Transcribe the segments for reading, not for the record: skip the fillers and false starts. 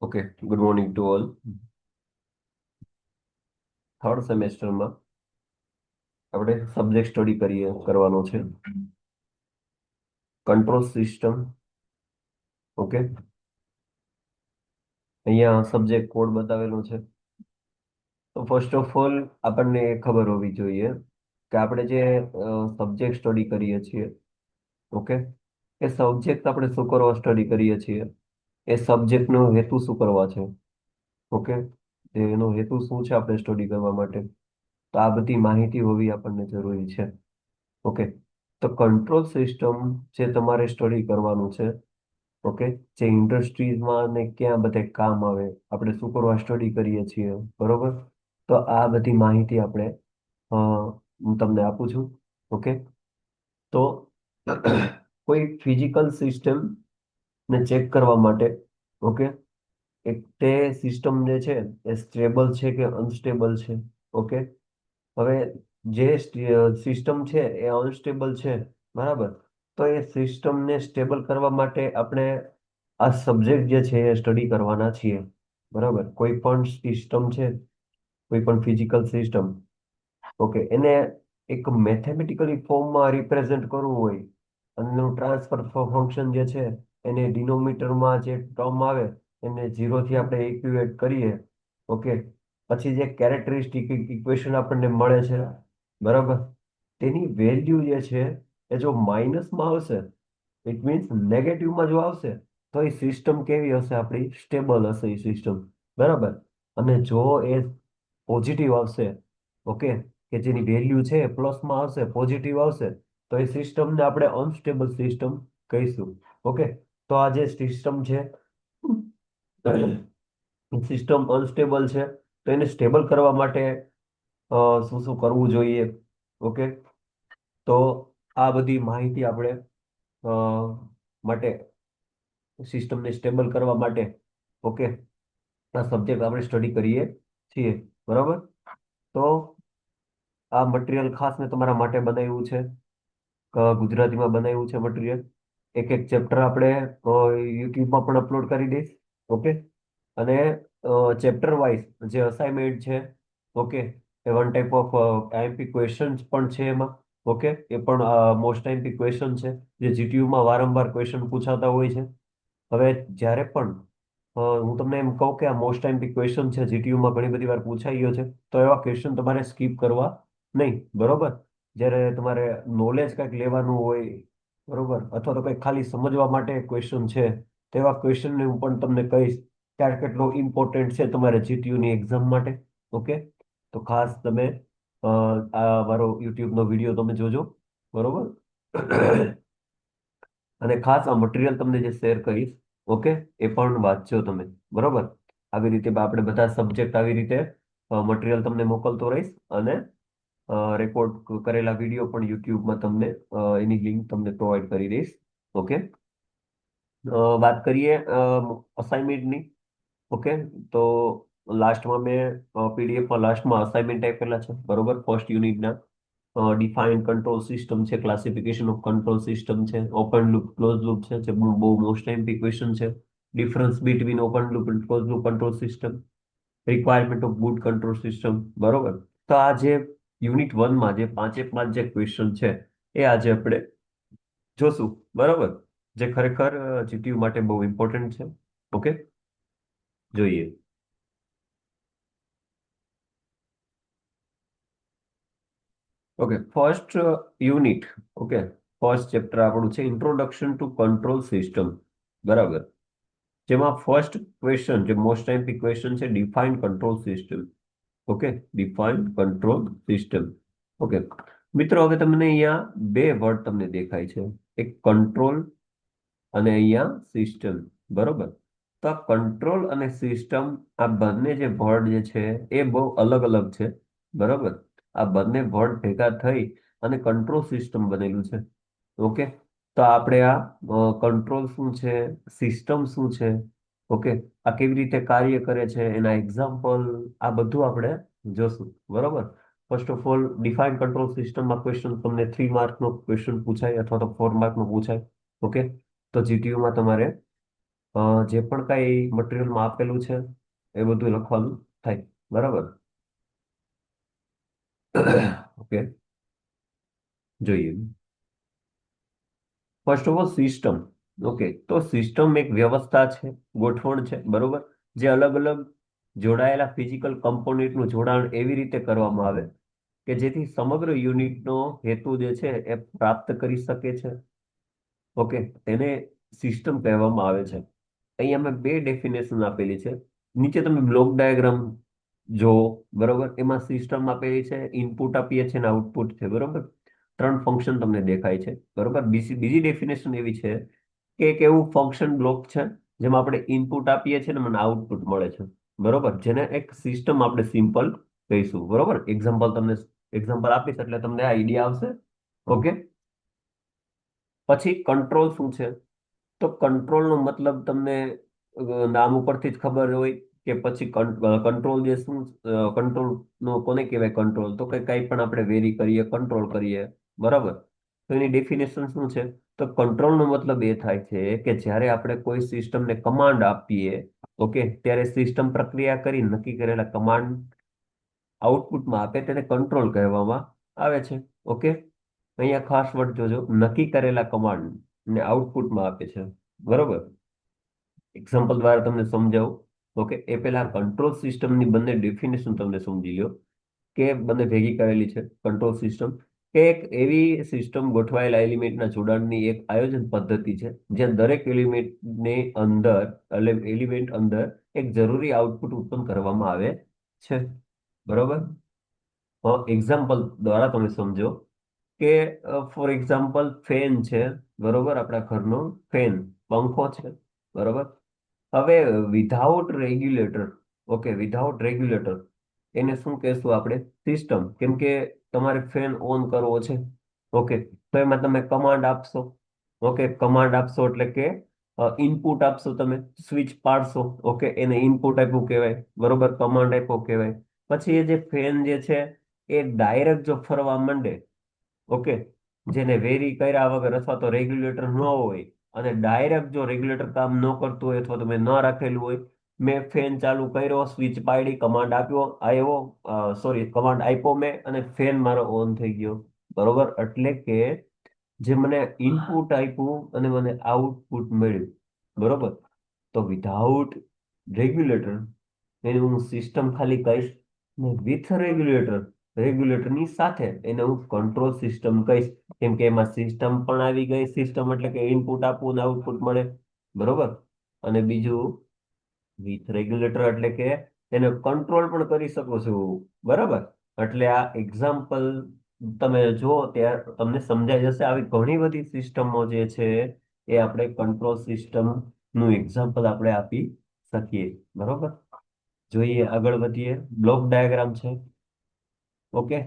Okay, good morning to all. Third સેમેસ્ટરમાં આપણે subject study કરવાનો છે કંટ્રોલ સિસ્ટમ. ઓકે, અહીંયા સબ્જેક્ટ કોડ બતાવેલો છે. તો ફર્સ્ટ ઓફ ઓલ આપણને એ ખબર હોવી જોઈએ કે આપણે જે સબ્જેક્ટ સ્ટડી કરીએ છીએ, ઓકે, એ સબ્જેક્ટ આપણે શું કરવા સ્ટડી કરીએ છીએ, એ સબ્જેક્ટનો હેતુ શું કરવા છે. ઓકે, એનો હેતુ શું છે આપણે સ્ટડી કરવા માટે, તો આ બધી માહિતી હોવી આપણને જરૂરી છે. ઓકે, તો કંટ્રોલ સિસ્ટમ જે તમારે સ્ટડી કરવાનું છે, ઓકે, જે ઇન્ડસ્ટ્રીઝમાં ને ક્યાં બધે કામ આવે, આપણે શું કરવા સ્ટડી કરીએ છીએ, બરોબર. તો આ બધી માહિતી હું તમને આપું છું. ઓકે, તો કોઈ ફિઝિકલ સિસ્ટમ ને ચેક કરવા માટે, ઓકે, એક તે સિસ્ટમ જે છે એ સ્ટેબલ છે કે અનસ્ટેબલ છે. ઓકે, હવે જે સિસ્ટમ છે એ અનસ્ટેબલ છે, બરાબર. તો એ સિસ્ટમને સ્ટેબલ કરવા માટે આપણે આ સબ્જેક્ટ જે છે એ સ્ટડી કરવાના છીએ, બરાબર. કોઈ પણ સિસ્ટમ છે, કોઈ પણ ફિઝિકલ સિસ્ટમ, ઓકે, એને એક મેથેમેટિકલી ફોર્મમાં રિપ્રેઝેન્ટ કરવું હોય, અને એનું ટ્રાન્સફર ફંક્શન જે છે એને ડિનોમિનેટરમાં જે ટર્મ આવે એને 0 થી આપણે ઇક્વેટ કરીએ. ઓકે, પછી જે કેરેક્ટરિસ્ટિક ઇક્વેશન આપણને મળે છે, બરાબર, તેની વેલ્યુ જે છે એ જો માઇનસમાં આવશે, ઇટ મીન્સ નેગેટિવમાં જો આવશે, તો એ સિસ્ટમ કેવી હશે, આપણી સ્ટેબલ હશે એ સિસ્ટમ, બરાબર. અને જો એ પોઝિટિવ આવશે, ઓકે, કે જેની વેલ્યુ છે પ્લસમાં આવશે, પોઝિટિવ આવશે, તો એ સિસ્ટમને આપણે અનસ્ટેબલ સિસ્ટમ કહીશું. ઓકે, તો આ જે સિસ્ટમ છે, સિસ્ટમ અનસ્ટેબલ છે, તો એને સ્ટેબલ કરવા માટે શું શું કરવું જોઈએ. ઓકે, તો આ બધી માહિતી આપણે અ, માટે સિસ્ટમને સ્ટેબલ કરવા માટે, ઓકે, આ સબ્જેક્ટ આપણે સ્ટડી કરીએ છીએ, બરાબર. તો આ મટીરિયલ ખાસ મેં તમારા માટે બનાવ્યું છે, ગુજરાતીમાં બનાવ્યું છે મટીરિયલ. એક એક ચેપ્ટર આપણે યુટ્યુબમાં પણ અપલોડ કરી દઈશ. ઓકે, અને ચેપ્ટર વાઇઝ જે અસાઇનમેન્ટ છે, okay, A one type of IMP question પણ છે એમાં. ઓકે, એ પણ મોસ્ટ આઈએમપી ક્વેશ્ચન છે, જે જીટીયુમાં વારંવાર ક્વેશ્ચન પૂછાતા હોય છે. હવે જ્યારે પણ હું તમને એમ કહું કે આ મોસ્ટ આઈએમપી ક્વેશ્ચન છે, જીટીયુમાં ઘણી બધી વાર પૂછાઈ ગયો છે, તો એવા ક્વેશ્ચન તમારે સ્કીપ કરવા નહીં, બરોબર. જ્યારે તમારે નોલેજ કંઈક લેવાનું હોય, બરોબર, અથવા તો કંઈક ખાલી સમજવા માટે ક્વેશ્ચન છે, તેવા ક્વેશ્ચનને હું પણ તમને કહીશ ત્યારે કેટલો ઇમ્પોર્ટન્ટ છે તમારે જીટીયુની એક્ઝામ માટે. ઓકે, તો ખાસ તમે આ મારો યુટ્યુબનો વિડીયો તમે જોજો, બરોબર. અને ખાસ આ મટીરિયલ તમને જે શેર કરીશ, ઓકે, એ પણ વાંચજો તમે, બરોબર. આવી રીતે આપણે બધા સબ્જેક્ટ આવી રીતે મટીરિયલ તમને મોકલતો રહીશ, અને રેકોર્ડ કરેલા વિડીયો પણ યુટ્યુબમાં તમને એની લિંક તમને પ્રોવાઈડ કરી દઈશ. ઓકે, વાત કરીએ અસાઇનમેન્ટની. ઓકે, તો લાસ્ટમાં મેં પીડીએફમાં લાસ્ટમાં અસાઇનમેન્ટ આપેલા છે, બરોબર. ફર્સ્ટ યુનિટના ડિફાઇન કંટ્રોલ સિસ્ટમ છે, ક્લાસિફિકેશન ઓફ કંટ્રોલ સિસ્ટમ છે, ઓપન લૂપ ક્લોઝ લૂપ છે, જે બહુ મોસ્ટ ટાઈમ ક્વેશ્ચન છે. Difference between open loop and close loop control system, requirement of good control system, બરોબર. તો આ જે યુનિટ વનમાં જે પાંચે પાંચ જે ક્વેશ્ચન છે, એ આજે આપણે જોશું, બરોબર. જે ખરેખર જીટીયુ માટે બહુ ઇમ્પોર્ટન્ટ છે. ઓકે, જોઈએ. Okay, first unit, okay, first chapter આપણું છે ઇન્ટ્રોડક્શન ટુ કંટ્રોલ સિસ્ટમ, બરાબર. જેમાં ફર્સ્ટ ક્વેશ્ચન જે મોસ્ટ ટાઈમ ક્વેશ્ચન છે, define control system. Okay, define control system. Okay, મિત્રો, હવે તમને અહીંયા બે વર્ડ તમને દેખાય છે, એક કંટ્રોલ અને અહીંયા સિસ્ટમ, બરોબર. તો આ કંટ્રોલ અને સિસ્ટમ, આ બંને જે વર્ડ જે છે એ બહુ અલગ અલગ છે, બરોબર. આ બંને વર્ડ ભેગા થઈ અને કંટ્રોલ સિસ્ટમ બનેલું છે. ઓકે, તો આપણે આ કંટ્રોલ શું છે, સિસ્ટમ શું છે, ઓકે, આ કેવી રીતે કાર્ય કરે છે, એના એક્ઝામ્પલ, આ બધું આપણે જોશું, બરોબર. First of all, define control સિસ્ટમમાં ક્વેશ્ચન તમને 3 માર્કનો ક્વેશ્ચન પૂછાય અથવા તો 4 માર્કનો પૂછાય. ઓકે, તો જીટીયુમાં તમારે જે પણ કઈ મટીરિયલમાં આપેલું છે એ બધું લખવાનું થાય. બરાબર. ઓકે, જોઈએ. First of all system. Okay, તો સિસ્ટમ એક વ્યવસ્થા છે, ગોઠવણ છે, બરોબર, જે અલગ અલગ જોડાયેલા ફિઝિકલ કમ્પોનેન્ટનું જોડાણ એવી રીતે કરવામાં આવે કે જેથી સમગ્ર યુનિટનો હેતુ જે છે એ પ્રાપ્ત કરી શકે છે. ઓકે, તેને સિસ્ટમ કહેવામાં આવે છે. અહીંયા મેં બે ડેફિનેશન આપેલી છે. નીચે તમે બ્લોક ડાયાગ્રામ જો, બરોબર, એમાં સિસ્ટમ આપેલી છે, ઇનપુટ આપીએ છીએ અને આઉટપુટ છે, બરોબર. ત્રણ ફંક્શન તમને દેખાય છે, બરોબર. બીજી ડેફિનેશન એવી છે કે એક એવું ફંક્શન બ્લોક છે જેમાં આપણે ઇનપુટ આપીએ છીએ ને મને આઉટપુટ મળે છે, બરોબર, જેને એક સિસ્ટમ આપણે સિમ્પલ કહીશું, બરોબર. એક્ઝામ્પલ આપીશ એટલે તમને આઈડિયા આવશે. ઓકે. પછી કંટ્રોલ શું છે? તો કંટ્રોલનો મતલબ તમને નામ ઉપરથી જ ખબર હોય કે પછી કંટ્રોલ જે શું, કંટ્રોલ નો કોને કહેવાય? કંટ્રોલ તો કે કંઈ પણ આપણે વેરી કરીએ, કંટ્રોલ કરીએ, બરાબર. તો એની ડેફિનેશન શું છે? તો કંટ્રોલનો મતલબ એ થાય છે કે જ્યારે આપણે કોઈ સિસ્ટમને કમાન્ડ આપીએ, ઓકે, ત્યારે સિસ્ટમ પ્રક્રિયા કરી નક્કી કરેલા કમાન્ડ આઉટપુટમાં આપે તેને કંટ્રોલ કહેવામાં આવે છે. ઓકે. અહીંયા ખાસ વર્ડ જોજો, નક્કી કરેલા કમાન્ડ ને આઉટપુટમાં આપે છે, બરોબર. એક્ઝામ્પલ દ્વારા તમને સમજાવું. ઓકે, એ પહેલા કંટ્રોલ સિસ્ટમની બંને ડેફિનેશન તમને સમજી લો કે બંને ભેગી કરેલી છે. કંટ્રોલ સિસ્ટમ કે એક એવી સિસ્ટમ ગોઠવાયેલા એલિમેન્ટના જોડાણની એક આયોજન પદ્ધતિ છે જ્યાં દરેક એલિમેન્ટની અંદર એલિમેન્ટ અંદર એક જરૂરી આઉટપુટ ઉત્પન્ન કરવામાં આવે છે, બરોબર. એક્ઝામ્પલ દ્વારા તમે સમજો કે ફોર એક્ઝામ્પલ ફેન છે, બરોબર, આપણા ઘરનો ફેન, પંખો છે, બરોબર. હવે without regulator, okay, without regulator એને શું કહેશું આપણે? સિસ્ટમ. કેમ કે તમારે ફેન ઓન કરવો છે, ઓકે, તો એમાં તમે કમાન્ડ આપશો. ઓકે, કમાન્ડ આપશો એટલે કે ઇનપુટ આપશો, તમે સ્વિચ પાડશો, ઓકે, એને ઇનપુટ આપ્યું કહેવાય, બરોબર, કમાન્ડ આપ્યો કહેવાય. પછી એ જે ફેન જે છે એ ડાયરેક્ટ જો ફરવા માંડે, ઓકે, જેને વેરી કર્યા વગર અથવા તો રેગ્યુલેટર ન હોય અને ડાયરેક્ટ જો રેગ્યુલેટર કામ ન કરતું હોય અથવા તો મેં ન રાખેલું હોય, મેં ફેન ચાલુ કર્યો, સ્વિચ પાડી, કમાન્ડ આપ્યો, આવ્યો, સોરી, કમાન્ડ આપ્યો મેં અને ફેન મારો ઓન થઈ ગયો, બરોબર. એટલે કે જે મને ઇનપુટ આપ્યું અને મને આઉટપુટ મળ્યું, બરોબર. તો વિધાઉટ રેગ્યુલેટર એને હું સિસ્ટમ ખાલી કહીશ ને વિથ રેગ્યુલેટર, રેગ્યુલેટરની સાથે એને હું કંટ્રોલ સિસ્ટમ કહીશ. કેમ કે એમાં સિસ્ટમ પણ આવી ગઈ. સિસ્ટમ એટલે કે ઇનપુટ આપવું ને આઉટપુટ મળે, બરોબર. અને બીજું વિથ રેગ્યુલેટર એટલે કે એને કંટ્રોલ પણ કરી શકો છો, બરાબર. એટલે આ એક્ઝામ્પલ તમે જો ત્યાં તમને સમજાઈ જશે. આવી ઘણી બધી સિસ્ટમો જે છે એ આપણે કંટ્રોલ સિસ્ટમ નું એક્ઝામ્પલ આપણે આપી શકીએ, બરોબર. જોઈએ, આગળ વધીએ. બ્લોક ડાયાગ્રામ છે. ઓકે,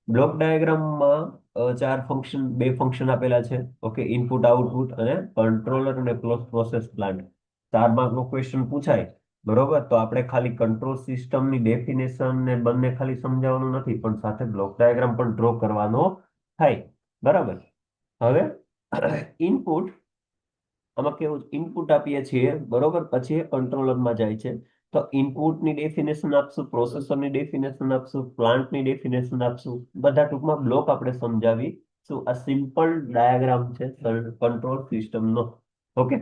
બ્લોક ડાયાગ્રામમાં બે ફંક્શન આપેલા છે. ઓકે, ઇનપુટ આઉટપુટ અને કંટ્રોલર અને પ્રોસેસ પ્લાન્ટ. 4 માર્કનો ક્વેશ્ચન પૂછાય, બરોબર. તો આપણે ખાલી કંટ્રોલ સિસ્ટમની ડેફિનેશન ને બંને ખાલી સમજાવવાનું નથી પણ સાથે બ્લોક ડાયાગ્રામ પણ ડ્રો કરવાનો થાય, બરાબર. હવે ઇનપુટ, આમાં કેવું, ઇનપુટ આપીએ છીએ, બરોબર, પછી કંટ્રોલરમાં જાય છે. તો ઇનપુટની ડેફિનેશન આપશું, પ્રોસેસરની ડેફિનેશન આપશું, પ્લાન્ટની ડેફિનેશન આપશું, બધા ટૂંકમાં બ્લોક આપણે સમજાવીશું. આ સિમ્પલ ડાયાગ્રામ છે કંટ્રોલ સિસ્ટમનો. ઓકે.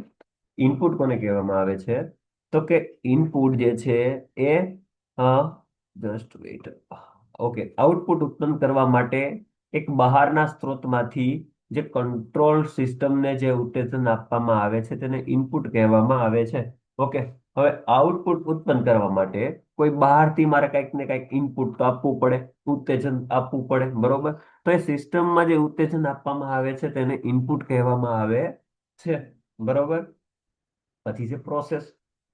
ઇનપુટ કોને કહેવામાં આવે છે? તો કે ઇનપુટ જે છે એ જસ્ટ વેઇટ, ઓકે, આઉટપુટ ઉત્પન્ન કરવા માટે એક બહારના સ્ત્રોતમાંથી જે કંટ્રોલ સિસ્ટમને જે ઉત્તેજન આપવામાં આવે છે તેને ઇનપુટ કહેવામાં આવે છે. ઓકે. હવે આઉટપુટ ઉત્પન્ન કરવા માટે કોઈ બહારથી મારે કંઈક ને કંઈક ઇનપુટ તો આપવું પડે, ઉત્તેજન આપવું પડે, બરોબર. તો એ સિસ્ટમમાં જે ઉત્તેજન આપવામાં આવે છે તેને ઇનપુટ કહેવામાં આવે છે, બરોબર. પછી છે પ્રોસેસ.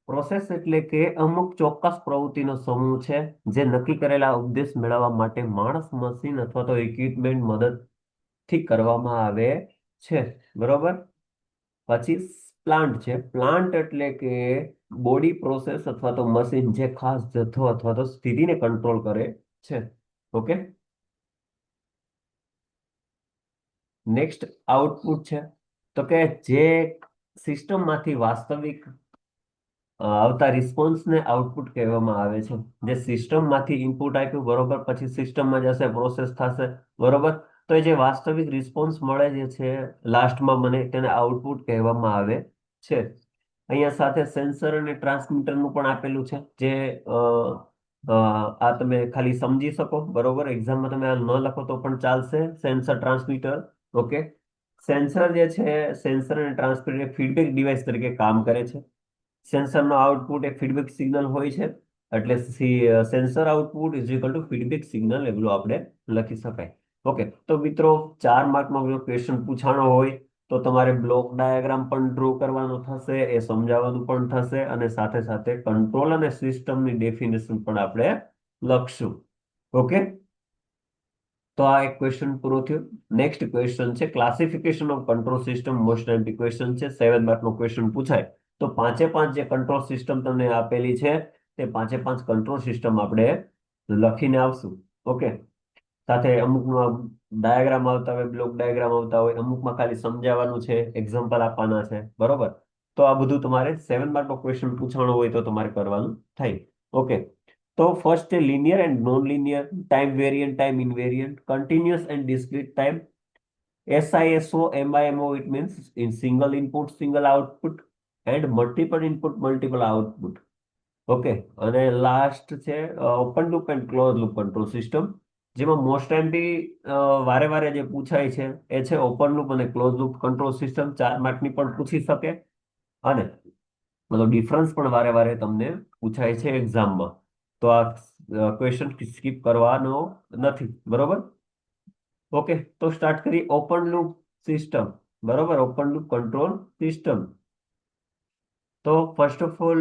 પ્રોસેસ એટલે કે અમુક ચોક્કસ પ્રવૃત્તિનો સમૂહ છે જે નક્કી કરેલા ઉદ્દેશ મેળવવા માટે માણસ, મશીન અથવા તો ઇક્વિપમેન્ટ મદદથી કરવામાં આવે છે, બરોબર. પછી પ્લાન્ટ છે. પ્લાન્ટ એટલે કે બોડી, પ્રોસેસ અથવા તો મશીન જે ખાસ જથ્થો અથવા તો સ્થિતિને કંટ્રોલ કરે છે. ઓકે. નેક્સ્ટ આઉટપુટ છે. તો કે જે સિસ્ટમમાંથી વાસ્તવિક આવતા રિસ્પોન્સને આઉટપુટ કહેવામાં આવે છે. જે સિસ્ટમમાંથી ઇનપુટ આપ્યું બરોબર, પછી સિસ્ટમમાં જશે, પ્રોસેસ થશે બરોબર. તો એ જે વાસ્તવિક રિસ્પોન્સ મળે જે છે લાસ્ટમાં મને, તેને આઉટપુટ કહેવામાં આવે છે. અહીંયા સાથે સેન્સર અને ટ્રાન્સમીટરનું પણ આપેલું છે, જે અ, આ તમે ખાલી સમજી શકો બરોબર. એક્ઝામમાં તમે આ ન લખો તો પણ ચાલશે. Sensor, transmitter, okay. સેન્સર જે છે, સેન્સર અને ટ્રાન્સમીટર ફીડબેક ડિવાઇસ તરીકે કામ કરે છે. સેન્સરનો આઉટપુટ એક ફીડબેક સિગ્નલ હોય છે, એટલે sensor output is equal two feedback signal, એટલું આપણે લખી શકાય. ઓકે, તો મિત્રો 4 માર્કનો જો ક્વેશ્ચન પૂછાણો હોય તો તમારે બ્લોક ડાયાગ્રામ પણ ડ્રો કરવાનો થશે, એ સમજાવવાનું પણ થશે, અને સાથે સાથે કંટ્રોલ અને સિસ્ટમની ડેફિનેશન પણ આપણે લખશું. ઓકે, તો આ એક ક્વેશ્ચન પૂરો થયો. નેક્સ્ટ ક્વેશ્ચન છે classification of control system. Most MP question છે, 7 માર્કનો ક્વેશ્ચન પૂછાય તો પાંચે પાંચ જે કંટ્રોલ સિસ્ટમ તમને આપેલી છે, તે પાંચે પાંચ કંટ્રોલ સિસ્ટમ આપણે લખીને આવશું. ઓકે, સાથે અમુકમાં ડાયાગ્રામ આવતા હોય, બ્લોક ડાયાગ્રામ આવતા હોય, અમુકમાં ખાલી સમજાવવાનું છે, એક્ઝામ્પલ આપવાના છે બરોબર. તો આ બધું તમારે 7 માર્કનો ક્વેશ્ચન પૂછાણો હોય તો તમારે કરવાનું થાય. ઓકે, તો ફર્સ્ટ છે linear and non-linear, time variant, time invariant, continuous and discrete time, SISO, MIMO, it means in single input, single output, and multiple input, multiple output. Okay, અને લાસ્ટ છે open loop and close loop control system, જેમાં most એમપી વારે વારે જે પૂછાય છે એ છે ઓપન લૂપ અને ક્લોઝ લૂપ કંટ્રોલ સિસ્ટમ. 4 માર્કની પણ પૂછી શકે, અને મતલબ ડિફરન્સ પણ વારે વારે તમને પૂછાય છે એક્ઝામમાં. તો આ ક્વેશ્ચન સ્કીપ કરવાનો નથી બરોબર. ઓકે, તો સ્ટાર્ટ કરી ઓપન લૂપ સિસ્ટમ બરોબર, ઓપન લૂપ કંટ્રોલ સિસ્ટમ. તો ફર્સ્ટ ઓફ ઓલ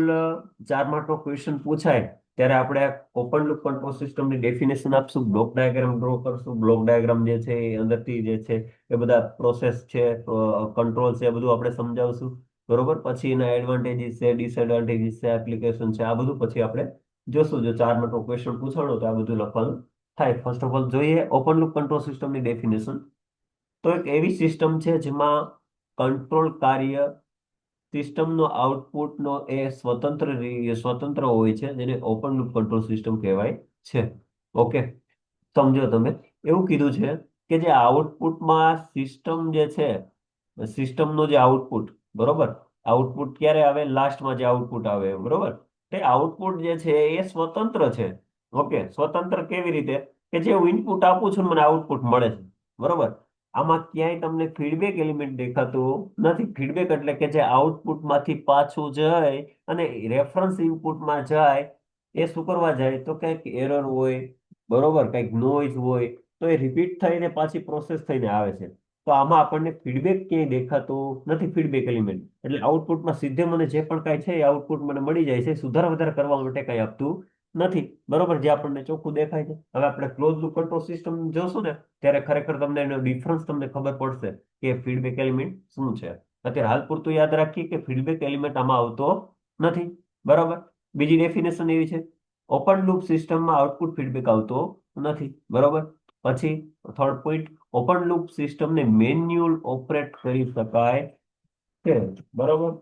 4 માર્કનો ક્વેશ્ચન પૂછાય ત્યારે આપણે ઓપન લૂપ કંટ્રોલ સિસ્ટમની ડેફિનેશન આપશું, બ્લોક ડાયાગ્રામ ડ્રો કરશું. બ્લોક ડાયાગ્રામ જે છે એ અંદરથી જે છે એ બધા પ્રોસેસ છે, કંટ્રોલ છે, એ બધું આપણે સમજાવશું બરોબર. પછી એના એડવાન્ટેજીસ છે, ડિસએડવાન્ટેજીસ છે, એપ્લિકેશન છે, આ બધું પછી આપણે જોશું. જો 4 માર્કનો ક્વેશ્ચન પૂછાણો તો આ બધું લખવાનું થાય. ફર્સ્ટ ઓફ ઓલ જોઈએ ઓપન લૂપ કંટ્રોલ સિસ્ટમની ડેફિનેશન. તો એક એવી સિસ્ટમ છે જેમાં કંટ્રોલ કાર્ય, સિસ્ટમનો આઉટપુટનો એ સ્વતંત્ર હોય છે, જેને ઓપન લૂપ કંટ્રોલ સિસ્ટમ કહેવાય છે. ઓકે, સમજો તમે. એવું કીધું છે કે જે આઉટપુટમાં સિસ્ટમ જે છે, સિસ્ટમનો જે આઉટપુટ બરોબર, આઉટપુટ ક્યારે આવે, લાસ્ટમાં જે આઉટપુટ આવે બરોબર, તે આઉટપુટ જે છે એ સ્વતંત્ર છે. ઓકે, સ્વતંત્ર કેવી રીતે, કે જે હું ઇનપુટ આપું છું ને મને આઉટપુટ મળે છે બરોબર. આમાં ક્યાંય તમને ફીડબેક એલિમેન્ટ દેખાતું નથી. ફીડબેક એટલે કે જે આઉટપુટમાંથી પાછું જાય અને રેફરન્સ ઇનપુટમાં જાય, એ શું કરવા જાય, તો કંઈક એરર હોય બરોબર, કંઈક નોઈઝ હોય, તો એ રિપીટ થઈને પાછી પ્રોસેસ થઈને આવે છે. તો આમાં આપણને ફીડબેક ક્યાંય દેખાતું નથી, ફીડબેક એલિમેન્ટ. એટલે આઉટપુટમાં સીધે મને જે પણ કાંઈ છે એ આઉટપુટ મને મળી જાય છે, સુધારા વધારા કરવા માટે કંઈ આપતું નથી બરોબર, જે આપણને ચોખ્ખું દેખાય છે. હવે આપણે ક્લોઝ લૂપ કંટ્રોલ સિસ્ટમ જોશું ને ત્યારે ખરેખર તમને એનો ડિફરન્સ તમને ખબર પડશે કે ફીડબેક એલિમેન્ટ શું છે. અત્યારે હાલ પૂરતું યાદ રાખીએ કે ફીડબેક એલિમેન્ટ આમાં આવતો નથી બરાબર. બીજી ડેફિનેશન એવી છે, ઓપન લૂપ સિસ્ટમમાં આઉટપુટ ફીડબેક આવતો નથી બરોબર. પછી થર્ડ પોઈન્ટ, ઓપન લૂપ સિસ્ટમને મેન્યુઅલ ઓપરેટ કરી શકાય છે બરોબર.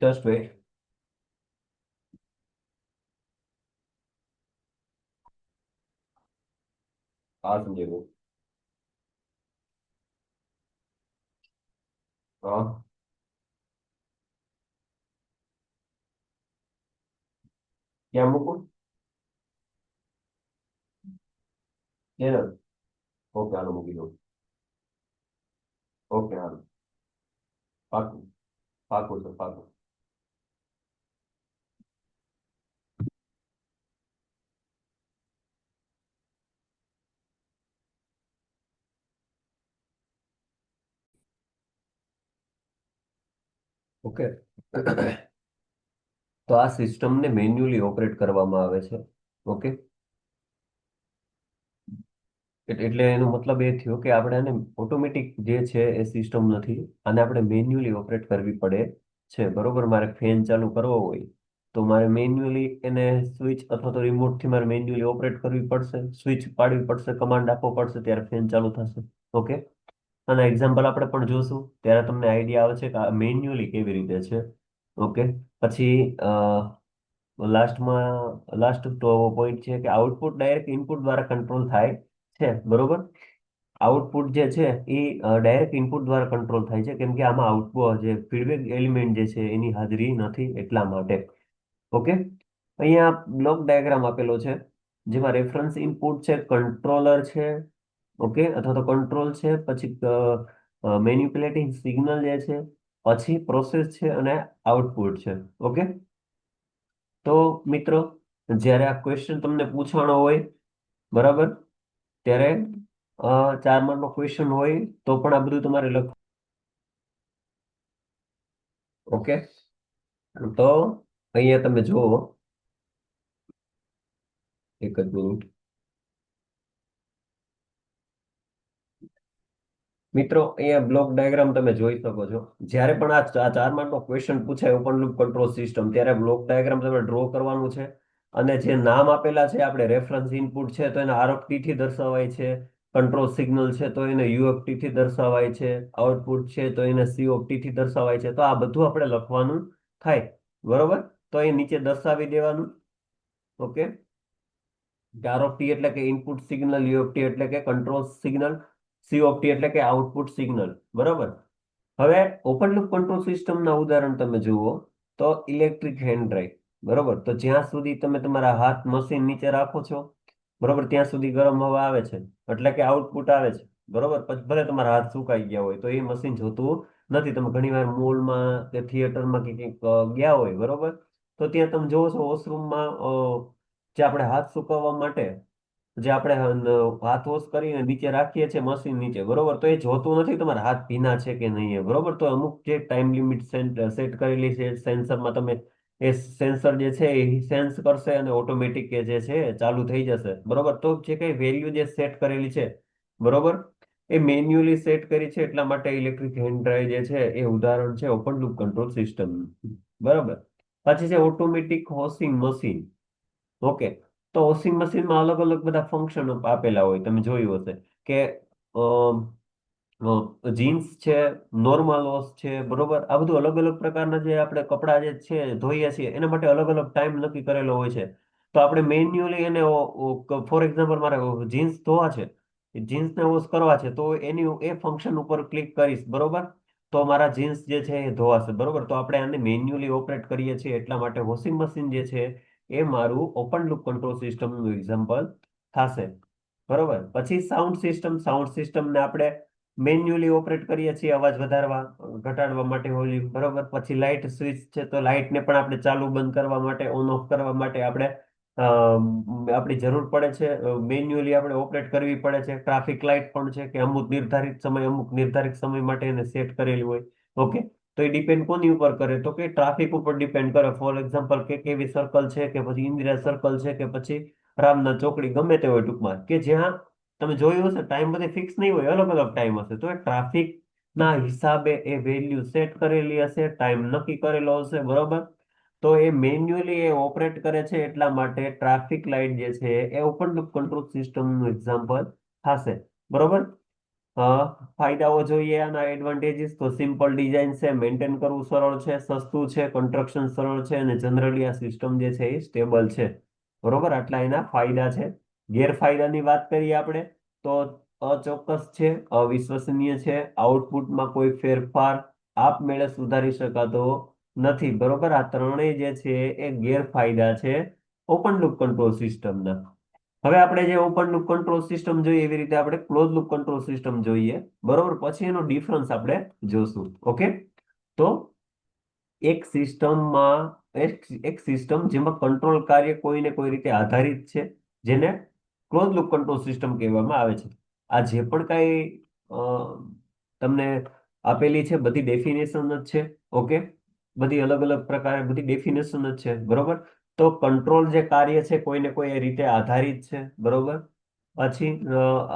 Just wait. આ સમજેલું. હા, ક્યાં મૂકું? ચેનલ. ઓકે, હાલો મૂકી દઉં. ઓકે, હાલો. પાકું. પાકું છે, પાકું. ઓકે. તો આ સિસ્ટમને મેન્યુઅલી ઓપરેટ કરવામાં આવે છે. ઓકે, એટલે એનો મતલબ એ થયો કે આપણે આને ઓટોમેટિક જે છે એ સિસ્ટમ નથી, આને આપણે મેન્યુઅલી ઓપરેટ કરવી પડે છે બરોબર. મારે ફેન ચાલુ કરવો હોય તો મારે મેન્યુઅલી એને સ્વિચ અથવા તો રિમોટ થી મારે મેન્યુઅલી ઓપરેટ કરવી પડશે, સ્વિચ પાડવી પડશે, કમાન્ડ આપવો પડશે, ત્યારે ફેન ચાલુ થશે. ઓકે, અને એક્ઝામ્પલ આપણે પણ જોશું ત્યારે તમને આઈડિયા આવે છે કે આ મેન્યુઅલી કેવી રીતે છે. ઓકે, પછી લાસ્ટ પોઈન્ટ છે કે આઉટપુટ ડાયરેક્ટ ઇનપુટ દ્વારા કંટ્રોલ થાય છે. બરોબર, આઉટપુટ જે છે એ ડાયરેક્ટ ઇનપુટ દ્વારા કંટ્રોલ થાય છે, કેમ કે આમાં આઉટપુટ જે ફીડબેક એલિમેન્ટ જે છે એની હાજરી નથી એટલા માટે. ઓકે, અહીંયા બ્લોક ડાયાગ્રામ આપેલો છે જેમાં રેફરન્સ ઇનપુટ છે, કંટ્રોલર છે. ઓકે, અથવા તો કંટ્રોલ છે, પછી મેન્યુપ્યુલેટિંગ સિગ્નલ જે છે, પછી પ્રોસેસ છે અને આઉટપુટ છે. ઓકે, તો મિત્રો, જ્યારે આ ક્વેશ્ચન તમને પૂછવાનો હોય, બરાબર, ત્યારે 4 માર્કનો ક્વેશ્ચન હોય તો પણ આ બધું તમારે લખ. ઓકે, તો અહીંયા તમે જુઓ, એક જ મિનિટ. મિત્રો, અહીંયા બ્લોક ડાયાગ્રામ તમે જોઈ શકો છો. જ્યારે પણ આ 4 માર્કનો ક્વેશ્ચન પૂછાય ઓપન લૂપ કંટ્રોલ સિસ્ટમ, ત્યારે બ્લોક ડાયાગ્રામ તમે ડ્રો કરવાનું છે. અને જે નામ આપેલા છે, આપણે રેફરન્સ ઇનપુટ છે તો એને આરઓફટી થી દર્શાવાય છે. કંટ્રોલ સિગ્નલ છે તો એને યુએફટી થી દર્શાવાય છે. આઉટપુટ છે તો એને સીઓફટી થી દર્શાવાય છે. તો આ બધું આપણે લખવાનું થાય. બરોબર, તો એ નીચે દર્શાવી દેવાનું. ઓકે, આરઓફટી એટલે કે ઇનપુટ સિગ્નલ, યુએફટી એટલે કે કંટ્રોલ સિગ્નલ, સીઓફટી એટલે કે આઉટપુટ સિગ્નલ. બરોબર, હવે ઓપન લૂપ કંટ્રોલ સિસ્ટમના ઉદાહરણ તમે જુઓ તો ઇલેક્ટ્રિક હેન્ડ ડ્રાઈવ. બરોબર, તો જ્યાં સુધી તમે તમારા હાથ મશીન નીચે રાખો છો, બરોબર, ત્યાં સુધી ગરમ હવા આવે છે, એટલે કે આઉટપુટ આવે છે. બરોબર, પછી ભલે તમારા હાથ સુકાઈ ગયા હોય તો એ મશીન જોતું નથી. તમે ઘણીવાર મોલમાં કે થિયેટરમાં કે ક્યાંક ગયા હોય, બરોબર, તો ત્યાં તમે જોવો છો વોશરૂમમાં જે આપણે હાથ સુકવવા માટે જે આપણે હાથ વોશ કરીને નીચે રાખીએ છીએ મશીન નીચે, બરોબર, તો એ જોતું નથી તમારા હાથ ભીના છે કે નહીં એ. બરોબર, તો અમુક જે ટાઈમ લિમિટ સેટ કરેલી છે સેન્સરમાં, તમે એ સેન્સર જે છે એ સેન્સ કરશે અને ઓટોમેટિક જે છે એ ચાલુ થઈ જશે. બરોબર, તો જે કઈ વેલ્યુ જે સેટ કરેલી છે, બરોબર, એ મેન્યુઅલી સેટ કરી છે. એટલા માટે ઇલેક્ટ્રિક હેન્ડ ડ્રાઈવ જે છે એ ઉદાહરણ છે ઓપન લૂપ કંટ્રોલ સિસ્ટમ. બરાબર, પછી છે ઓટોમેટિક વોશિંગ મશીન. ઓકે, તો વોશિંગ મશીનમાં અલગ અલગ બધા ફંક્શન આપેલા હોય, તમે જોયું હશે કે જીન્સ છે, નોર્મલ વોશ છે. બરોબર, આ બધું અલગ અલગ પ્રકારના જે આપણે કપડાં જે છે ધોઈએ છીએ એના માટે અલગ અલગ ટાઈમ નક્કી કરેલો હોય છે. તો આપણે મેન્યુઅલી એને, ફોર એક્ઝામ્પલ, મારે જીન્સ ધોવા છે, જીન્સને વોશ કરવા છે, તો એની એ ફંક્શન ઉપર ક્લિક કરીશ, બરોબર, તો મારા જીન્સ જે છે એ ધોવાશે. બરોબર, તો આપણે આને મેન્યુઅલી ઓપરેટ કરીએ છીએ એટલા માટે વોશિંગ મશીન જે છે એ મારું ઓપન લૂપ કંટ્રોલ સિસ્ટમનું એક્ઝામ્પલ થશે. બરોબર, પછી સાઉન્ડ સિસ્ટમને આપણે મેન્યુઅલી ઓપરેટ કરીએ છીએ અવાજ વધારવા ઘટાડવા માટે વોલ્યુમ. બરોબર, પછી લાઇટ સ્વિચ છે તો લાઇટને પણ આપણે ચાલુ બંધ કરવા માટે, ઓન ઓફ કરવા માટે આપણે આપણી જરૂર પડે છે, મેન્યુઅલી આપણે ઓપરેટ કરવી પડે છે. ટ્રાફિક લાઇટ પણ છે કે અમુક નિર્ધારિત સમય માટે એને સેટ કરેલી હોય. ઓકે, તો એ ડિપેન્ડ કોની ઉપર કરે, તો કે ટ્રાફિક ઉપર ડિપેન્ડ કરે. ફોર એક્ઝામ્પલ, કે કેવી સર્કલ છે કે પછી ઇન્દિરા સર્કલ છે કે પછી રામનાથ ચોકડી, ગમે તે હોય ટૂંકમાં, કે જ્યાં તમે જોયું હશે ટાઈમ બધી ફિક્સ નહીં હોય, અલગ અલગ ટાઈમ હશે. તો એ ટ્રાફિક ના હિસાબે એ વેલ્યુ સેટ કરેલી હશે, ટાઈમ નક્કી કરેલો હશે. બરોબર, તો એ મેન્યુઅલી એ ઓપરેટ કરે છે એટલા માટે ટ્રાફિક લાઇટ જે છે એ ઓપન લૂપ કંટ્રોલ સિસ્ટમનું એક્ઝામ્પલ થશે. બરોબર, ફાયદાઓ જોઈએ આના, એડવાન્ટેજીસ તો સિમ્પલ ડિઝાઇન છે, મેન્ટેન કરવું સરળ છે, સસ્તું છે, કન્સ્ટ્રક્શન સરળ છે, અને જનરલી આ સિસ્ટમ જે છે એ સ્ટેબલ છે. બરોબર, આટલા એના ફાયદા છે. ગેરફાયદાની વાત કરીએ આપણે તો અચોક્કસ છે, અવિશ્વસનીય છે, આઉટપુટમાં કોઈ ફેરફાર આપમેળે સુધારી શકાતો નથી. બરોબર, આ ત્રણેય જે છે એ ગેરફાયદા છે ઓપન લૂપ કંટ્રોલ સિસ્ટમના. હવે આપણે જે ઓપન લૂપ કંટ્રોલ સિસ્ટમ જોઈએ એવી રીતે આપણે ક્લોઝ લૂપ કંટ્રોલ સિસ્ટમ જોઈએ. બરોબર, પછી એનો ડિફરન્સ આપણે જોશું. ઓકે, તો એક સિસ્ટમમાં એક સિસ્ટમ જેમાં કંટ્રોલ કાર્ય કોઈને કોઈ રીતે આધારિત છે, જેને ક્લોઝ લૂપ કંટ્રોલ સિસ્ટમ કહેવામાં આવે છે. આ જે પણ કાંઈ અ, તમને આપેલી છે બધી ડેફિનેશન જ છે. ઓકે, બધી અલગ અલગ પ્રકારે બધી ડેફિનેશન જ છે. બરોબર, તો કંટ્રોલ જે કાર્ય છે કોઈને કોઈ રીતે આધારિત છે. બરોબર, પછી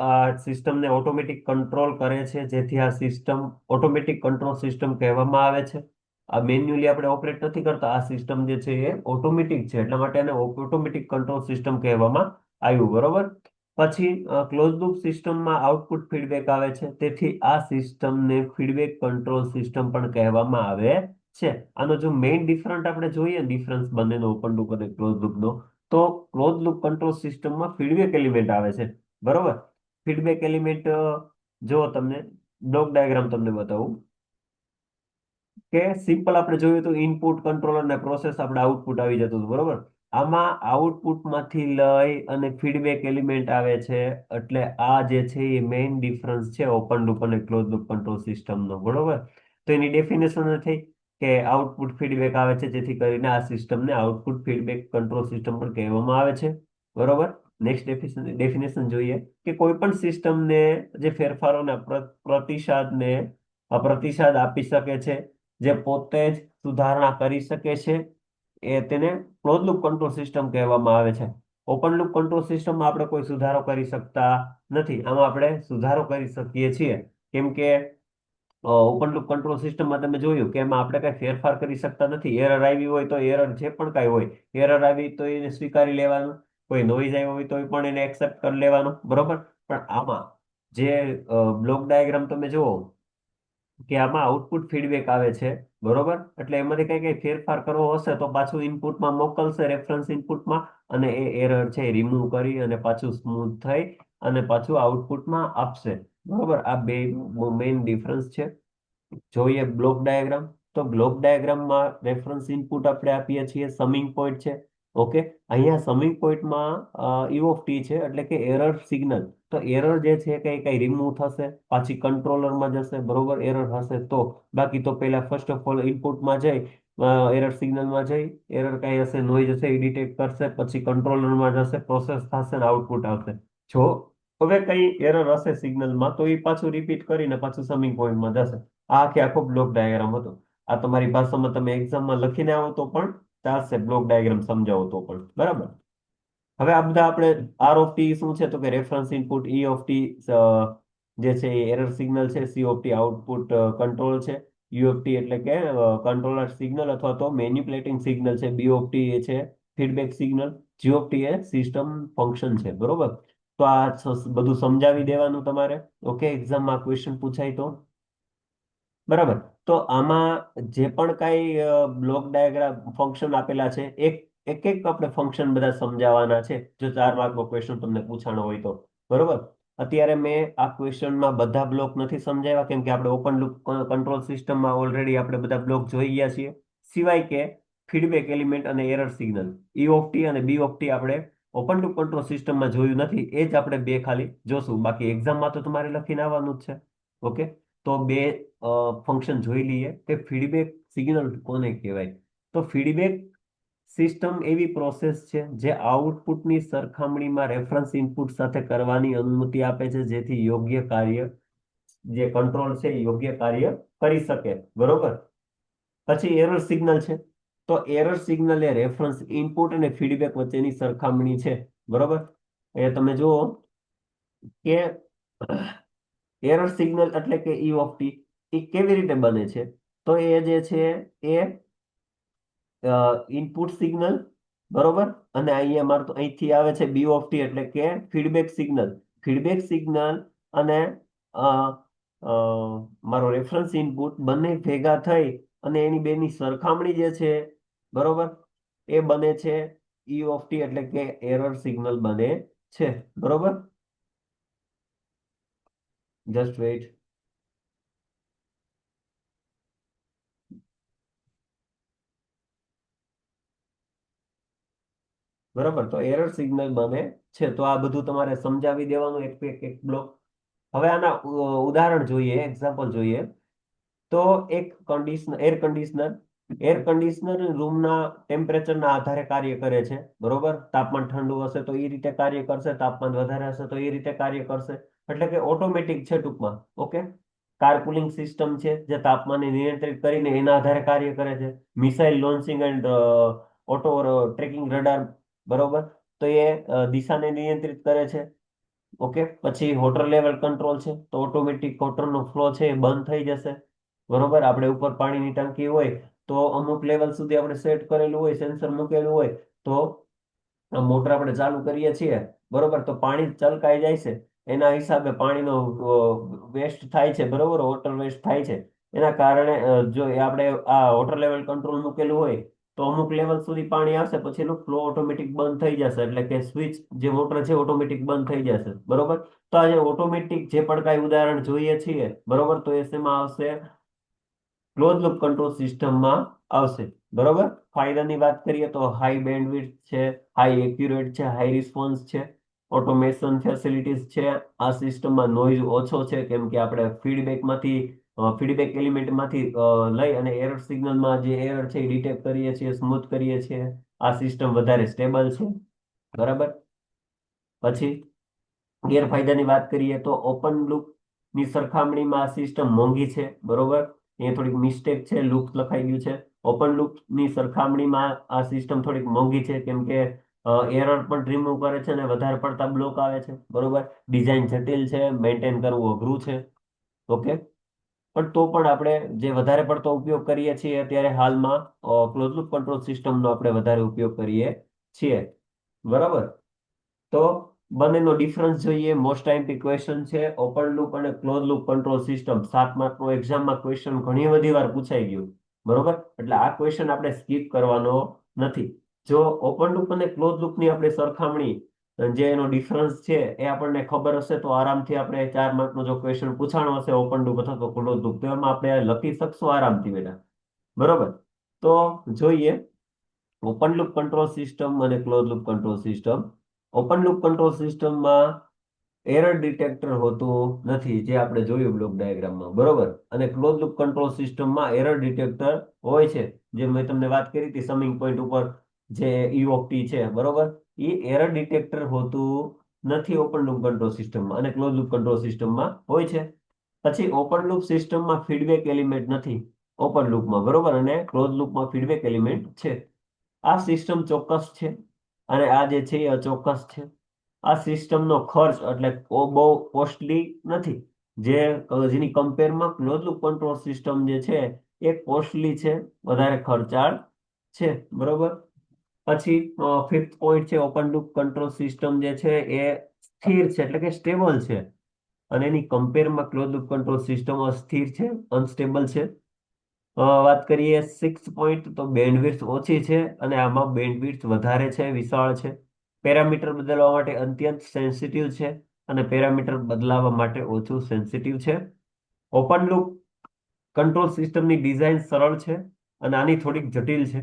આ સિસ્ટમને ઓટોમેટિક કંટ્રોલ કરે છે, જેથી આ સિસ્ટમ ઓટોમેટિક કંટ્રોલ સિસ્ટમ કહેવામાં આવે છે. આ મેન્યુઅલી આપણે ઓપરેટ નથી કરતા, આ સિસ્ટમ જે છે એ ઓટોમેટિક છે, એટલા માટે એને ઓટોમેટિક કંટ્રોલ સિસ્ટમ કહેવામાં આવ્યું, બરોબર. પછી ક્લોઝ લૂપ સિસ્ટમમાં આઉટપુટ ફીડબેક આવે છે, તેથી આ સિસ્ટમને ફીડબેક કંટ્રોલ સિસ્ટમ પણ કહેવામાં આવે છે. આનો જો મેઇન ડિફરન્ટ આપણે જોઈએ ડિફરન્સ બંનેનો, ઓપન લૂપ અને ક્લોઝ લૂપનો, તો ક્લોઝ લૂપ કંટ્રોલ સિસ્ટમમાં ફીડબેક એલિમેન્ટ આવે છે, બરોબર. ફીડબેક એલિમેન્ટ જો તમને બ્લોક ડાયાગ્રામ તમને બતાવું કે સિમ્પલ આપણે જોયું તો ઇનપુટ કંટ્રોલર ને પ્રોસેસ આપણે આઉટપુટ આવી જતું હતું, બરોબર. આમાં આઉટપુટમાંથી લઈ અને ફીડબેક એલિમેન્ટ આવે છે, એટલે આ જે છે એ મેઇન ડિફરન્સ છે ઓપન લૂપ અને ક્લોઝ લૂપ કંટ્રોલ સિસ્ટમનો, બરોબર. તો એની ડેફિનેશન થઈ કે આઉટપુટ ફીડબેક આવે છે, જેથી કરીને આ સિસ્ટમને આઉટપુટ ફીડબેક કંટ્રોલ સિસ્ટમ પણ કહેવામાં આવે છે, બરોબર. નેક્સ્ટ ડેફિનેશન જોઈએ કે કોઈ પણ સિસ્ટમને જે ફેરફારોના પ્રતિસાદને પ્રતિસાદ આપી શકે છે, જે પોતે જ સુધારણા કરી શકે છે, એ તેને ક્લોઝ લૂપ કંટ્રોલ સિસ્ટમ કહેવામાં આવે છે. ઓપન લૂપ કંટ્રોલ સિસ્ટમમાં આપણે કોઈ સુધારો કરી શકતા નથી, આમાં આપણે સુધારો કરી શકીએ છીએ, કેમ કે ઓપન લૂપ કંટ્રોલ સિસ્ટમમાં તમે જોયું કે એમાં આપણે કઈ ફેરફાર કરી શકતા નથી. એરર આવી હોય તો એરર જે પણ કઈ હોય, એરર આવી તો એને સ્વીકારી લેવાનું, કોઈ નોઈઝ આવ્યો હોય તો પણ એને એક્સેપ્ટ કરી લેવાનું, બરોબર. પણ આમાં જે બ્લોક ડાયાગ્રામ તમે જુઓ કે આમાં આઉટપુટ ફીડબેક આવે છે, બરોબર. એટલે એમાંથી કઈ કઈ ફેરફાર કરવો હશે તો પાછું ઇનપુટમાં મોકલશે, રેફરન્સ ઇનપુટમાં, અને એ એરર છે રિમૂવ કરી અને પાછું સ્મૂથ થઈ અને પાછું આઉટપુટમાં આપશે, બરોબર. આ બે મેઇન ડિફરન્સ છે. જોઈએ બ્લોક ડાયાગ્રામ, તો બ્લોક ડાયાગ્રામમાં રેફરન્સ ઇનપુટ આપણે આપીએ છીએ, સમિંગ પોઈન્ટ છે, ઓકે. અહીંયા સમિંગ પોઈન્ટમાં ઈ ઓફ ટી છે, એટલે કે એરર સિગ્નલ. તો એરર જે છે કઈ કઈ રિમૂવ થશે, પાછી કંટ્રોલરમાં જશે, બરોબર. એરર હશે તો, બાકી તો પહેલા ફર્સ્ટ ઓફ ઓલ ઇનપુટમાં જઈ એરર સિગ્નલમાં જઈ એરર કઈ હશે, નોઈઝ હશે, એ ડિટેક્ટ કરશે, પછી કંટ્રોલરમાં જશે, પ્રોસેસ થશે ને આઉટપુટ આવશે. જો હવે કઈ એરર હશે સિગ્નલમાં તો એ પાછું રિપીટ કરીને પાછું સમિંગ પોઈન્ટમાં જશે. આ આખે આખો બ્લોક ડાયાગ્રામ હતો. આ તમારી ભાષામાં તમે એક્ઝામમાં લખીને આવો તો પણ ચાલશે, બ્લોક ડાયાગ્રામ સમજાવો તો પણ, બરાબર. હવે આ બધા આપણે આર ઓફ ટી શું છે, તો કે reference input, E of T જે છે એ એરર સિગ્નલ છે, C of T output control છે, યુ ઓફ ટી એટલે કે કંટ્રોલર સિગ્નલ અથવા તો મેન્યુપ્લેટિંગ સિગ્નલ છે, બી ઓફ ટી એ છે feedback signal, G of T એ સિસ્ટમ ફંક્શન છે, બરોબર. તો આ બધું સમજાવી દેવાનું તમારે, ઓકે. એક્ઝામમાં ક્વેશ્ચન પૂછાય તો, બરાબર. તો આમાં જે પણ કઈ બ્લોક ડાયાગ્રામ ફંક્શન આપેલા છે, એક એક એક આપણે ફંક્શન બધા સમજાવવાના છે, જો 4 માર્કનો ક્વેશ્ચન તમને પૂછાણો હોય તો, બરોબર. અત્યારે મેં આ ક્વેશ્ચનમાં બધા બ્લોક નથી સમજાવ્યા, કેમ કે આપણે ઓપન લૂપ કંટ્રોલ સિસ્ટમમાં ઓલરેડી આપણે બધા બ્લોક જોઈ ગયા છીએ, સિવાય કે ફીડબેક એલિમેન્ટ અને error signal, E of T અને બી ઓફ ટી આપણે ઓપન લૂપ કંટ્રોલ સિસ્ટમમાં જોયું નથી, એ જ આપણે બે ખાલી જોશું, બાકી એક્ઝામમાં તો તમારે લખીને આવવાનું જ છે, ઓકે. તો બે ફંક્શન જોઈ લઈએ કે ફીડબેક સિગ્નલ કોને કહેવાય. તો ફીડબેક સિસ્ટમ એવી પ્રોસેસ છે જે આઉટપુટની સરખામણીમાં રેફરન્સ ઇનપુટ સાથે કરવાની અનુમતિ આપે છે, જેથી યોગ્ય કાર્ય, જે કંટ્રોલ છે એ યોગ્ય કાર્ય કરી શકે, બરોબર. પછી એરર સિગ્નલ છે, તો એરર સિગ્નલ એ રેફરન્સ ઇનપુટ અને ફીડબેક વચ્ચેની સરખામણી છે, બરોબર. એ તમે જુઓ કે એરર સિગ્નલ એટલે કે ઈ ઓફ ટી એ કેવી રીતે બને છે, તો એ જે છે એ ઇનપુટ સિગ્નલ, બરોબર. અને અહીંયા મારે તો અહીંથી આવે છે બી ઓફ ટી એટલે કે ફીડબેક સિગ્નલ. ફીડબેક સિગ્નલ અને અ, અ, મારો રેફરન્સ ઇનપુટ બંને ભેગા થઈ અને એની બેની સરખામણી જે છે, બરોબર, એ બને છે ઈ ઓફ ટી એટલે કે એરર સિગ્નલ બને છે, બરોબર. Just weight. બરાબર, તો એરર સિગ્નલ બને છે, તો આ બધું તમારે સમજાવી દેવાનું એક એક એક બ્લોક. હવે આના ઉદાહરણ જોઈએ, એક્ઝામ્પલ જોઈએ. તો એક એર કન્ડિશનર રૂમના ટેમ્પરેચરના આધારે કાર્ય કરે છે, બરોબર. તાપમાન ઠંડુ હશે તો એ રીતે કાર્ય કરશે, તાપમાન વધારે હશે તો એ રીતે કાર્ય કરશે, એટલે કે ઓટોમેટિક છે ટૂંકમાં, ઓકે. કાર કુલિંગ સિસ્ટમ છે જે તાપમાનને નિયંત્રિત કરીને એના આધારે કાર્ય કરે છે. Missile launching and auto tracking radar, બરોબર. તો એ દિશાને નિયંત્રિત કરે છે, ઓકે. પછી વોટર લેવલ કંટ્રોલ છે, તો ઓટોમેટિક વોટરનો ફ્લો છે એ બંધ થઈ જશે, બરોબર. આપણે ઉપર પાણીની ટાંકી હોય તો અમુક લેવલ સુધી આપણે સેટ કરેલું હોય, સેન્સર મૂકેલું હોય, તો મોટર આપણે ચાલુ કરીએ છીએ, બરોબર, તો પાણી ચલકાઈ જાય છે. એના હિસાબે પાણીનો વેસ્ટ થાય છે, બરોબર, વોટર વેસ્ટ થાય છે. એના કારણે જો એ આપણે આ વોટર લેવલ કંટ્રોલ મૂકેલું હોય, તો અમુક લેવલ સુધી પાણી આવશે, પછી એનો ફ્લો ઓટોમેટિક બંધ થઈ જશે, એટલે કે સ્વિચ જે મોટર છે ઓટોમેટિક બંધ થઈ જશે, બરોબર. તો આજે ઓટોમેટિક જે પણ કાંઈ ઉદાહરણ જોઈએ છીએ, બરોબર, તો એ શેમાં આવશે? ક્લોઝ લૂપ કંટ્રોલ સિસ્ટમમાં આવશે, બરોબર. ફાયદાની વાત કરીએ તો હાઈ બેન્ડવિડ્થ છે, હાઈ એક્યુરેટ છે, હાઈ રિસ્પોન્સ છે, ઓટોમેશન ફેસિલિટીઝ છે. આ સિસ્ટમમાં નોઇઝ ઓછો છે, કેમ કે આપણે ફીડબેક એલિમેન્ટમાંથી લઈ અને એરર સિગ્નલમાં જે એરર છે એ ડિટેક્ટ કરીએ છીએ, સ્મૂથ કરીએ છીએ. આ સિસ્ટમ વધારે સ્ટેબલ છે, બરાબર. પછી ગેરફાયદાની વાત કરીએ તો ઓપન લૂપ ની સરખામણીમાં આ સિસ્ટમ મોંઘી છે, બરોબર. એ થોડીક મિસ્ટેક છે, લૂપ લખાઈ ગયું છે. ઓપન લૂપ ની સરખામણીમાં આ સિસ્ટમ થોડીક મોંઘી છે, કેમ કે એરર પણ રિમૂવ કરે છે અને વધારે પડતા બ્લોક આવે છે, બરોબર. ડિઝાઇન જટિલ છે, મેન્ટેન કરવું અઘરું છે. ઓકે. પણ તો પણ આપણે જે વધારે પડતો ઉપયોગ કરીએ છીએ અત્યારે હાલમાં ક્લોઝ લૂપ કંટ્રોલ સિસ્ટમનો આપણે વધારે ઉપયોગ કરીએ છીએ, બરાબર. તો બંનેનો ડિફરન્સ જોઈએ. મોસ્ટ ટાઈમથી ક્વેશ્ચન છે ઓપન લૂપ અને ક્લોઝ લૂપ કંટ્રોલ સિસ્ટમ. 7 માર્કનો એક્ઝામમાં ક્વેશ્ચન ઘણી બધી વાર પૂછાઈ ગયું, બરોબર. એટલે આ ક્વેશ્ચન આપણે સ્કીપ કરવાનો નથી. જો ઓપન લૂપ અને ક્લોઝ લૂપની આપણે સરખામણી, જે એનો ડિફરન્સ છે એ આપણને ખબર હશે, તો આરામથી આપણે 4 માર્કનો જો ક્વેશ્ચન પૂછાણો હશે ઓપન લૂપ અથવા તો ક્લોઝ લૂપ, તો એમાં આપણે લખી શકશું આરામથી બેટા, બરોબર. તો જોઈએ ઓપન લૂપ કંટ્રોલ સિસ્ટમ અને close loop control system. Open loop control સિસ્ટમમાં એરર ડિટેક્ટર હોતું નથી, જે આપણે જોયું બ્લોક ડાયાગ્રામમાં, બરોબર. અને ક્લોઝ લૂપ કંટ્રોલ સિસ્ટમમાં એરર ડિટેક્ટર હોય છે, જે મેં તમને વાત કરી હતી સમિંગ પોઈન્ટ ઉપર, જે ઈઓપી છે, બરોબર. એ એરર ડિટેક્ટર હોતું નથી ઓપન લૂપ કંટ્રોલ સિસ્ટમમાં, અને ક્લોઝ લૂપ કંટ્રોલ સિસ્ટમમાં હોય છે. પછી ઓપન લૂપ સિસ્ટમમાં ફીડબેક એલિમેન્ટ નથી ઓપન લૂપમાં, બરોબર, અને ક્લોઝ લૂપમાં ફીડબેક એલિમેન્ટ છે. આ સિસ્ટમ ચોક્કસ છે અને આ જે છે એ અચોક્કસ છે. આ સિસ્ટમનો ખર્ચ એટલે બહુ કોસ્ટલી નથી, જેની કમ્પેરમાં ક્લોઝ લૂપ કંટ્રોલ સિસ્ટમ જે છે એ કોસ્ટલી છે, વધારે ખર્ચાળ છે, બરોબર. પછી ફિફ્થ પોઈન્ટ છે, ઓપન લૂપ કંટ્રોલ સિસ્ટમ જે છે એ સ્થિર છે, એટલે કે સ્ટેબલ છે. અને એની કમ્પેરમાં ક્લોઝ લૂપ કંટ્રોલ સિસ્ટમ અસ્થિર છે, અનસ્ટેબલ છે. વાત કરીએ 6 પોઈન્ટ, તો બેન્ડવિડ્થ ઓછી છે અને આમાં બેન્ડવિડ્થ વધારે છે, વિશાળ છે. પેરામીટર બદલવા માટે અત્યંત સેન્સિટિવ છે અને પેરામીટર બદલાવા માટે ઓછું સેન્સિટિવ છે. ઓપન લૂપ કંટ્રોલ સિસ્ટમની ડિઝાઇન સરળ છે અને આની થોડીક જટિલ છે.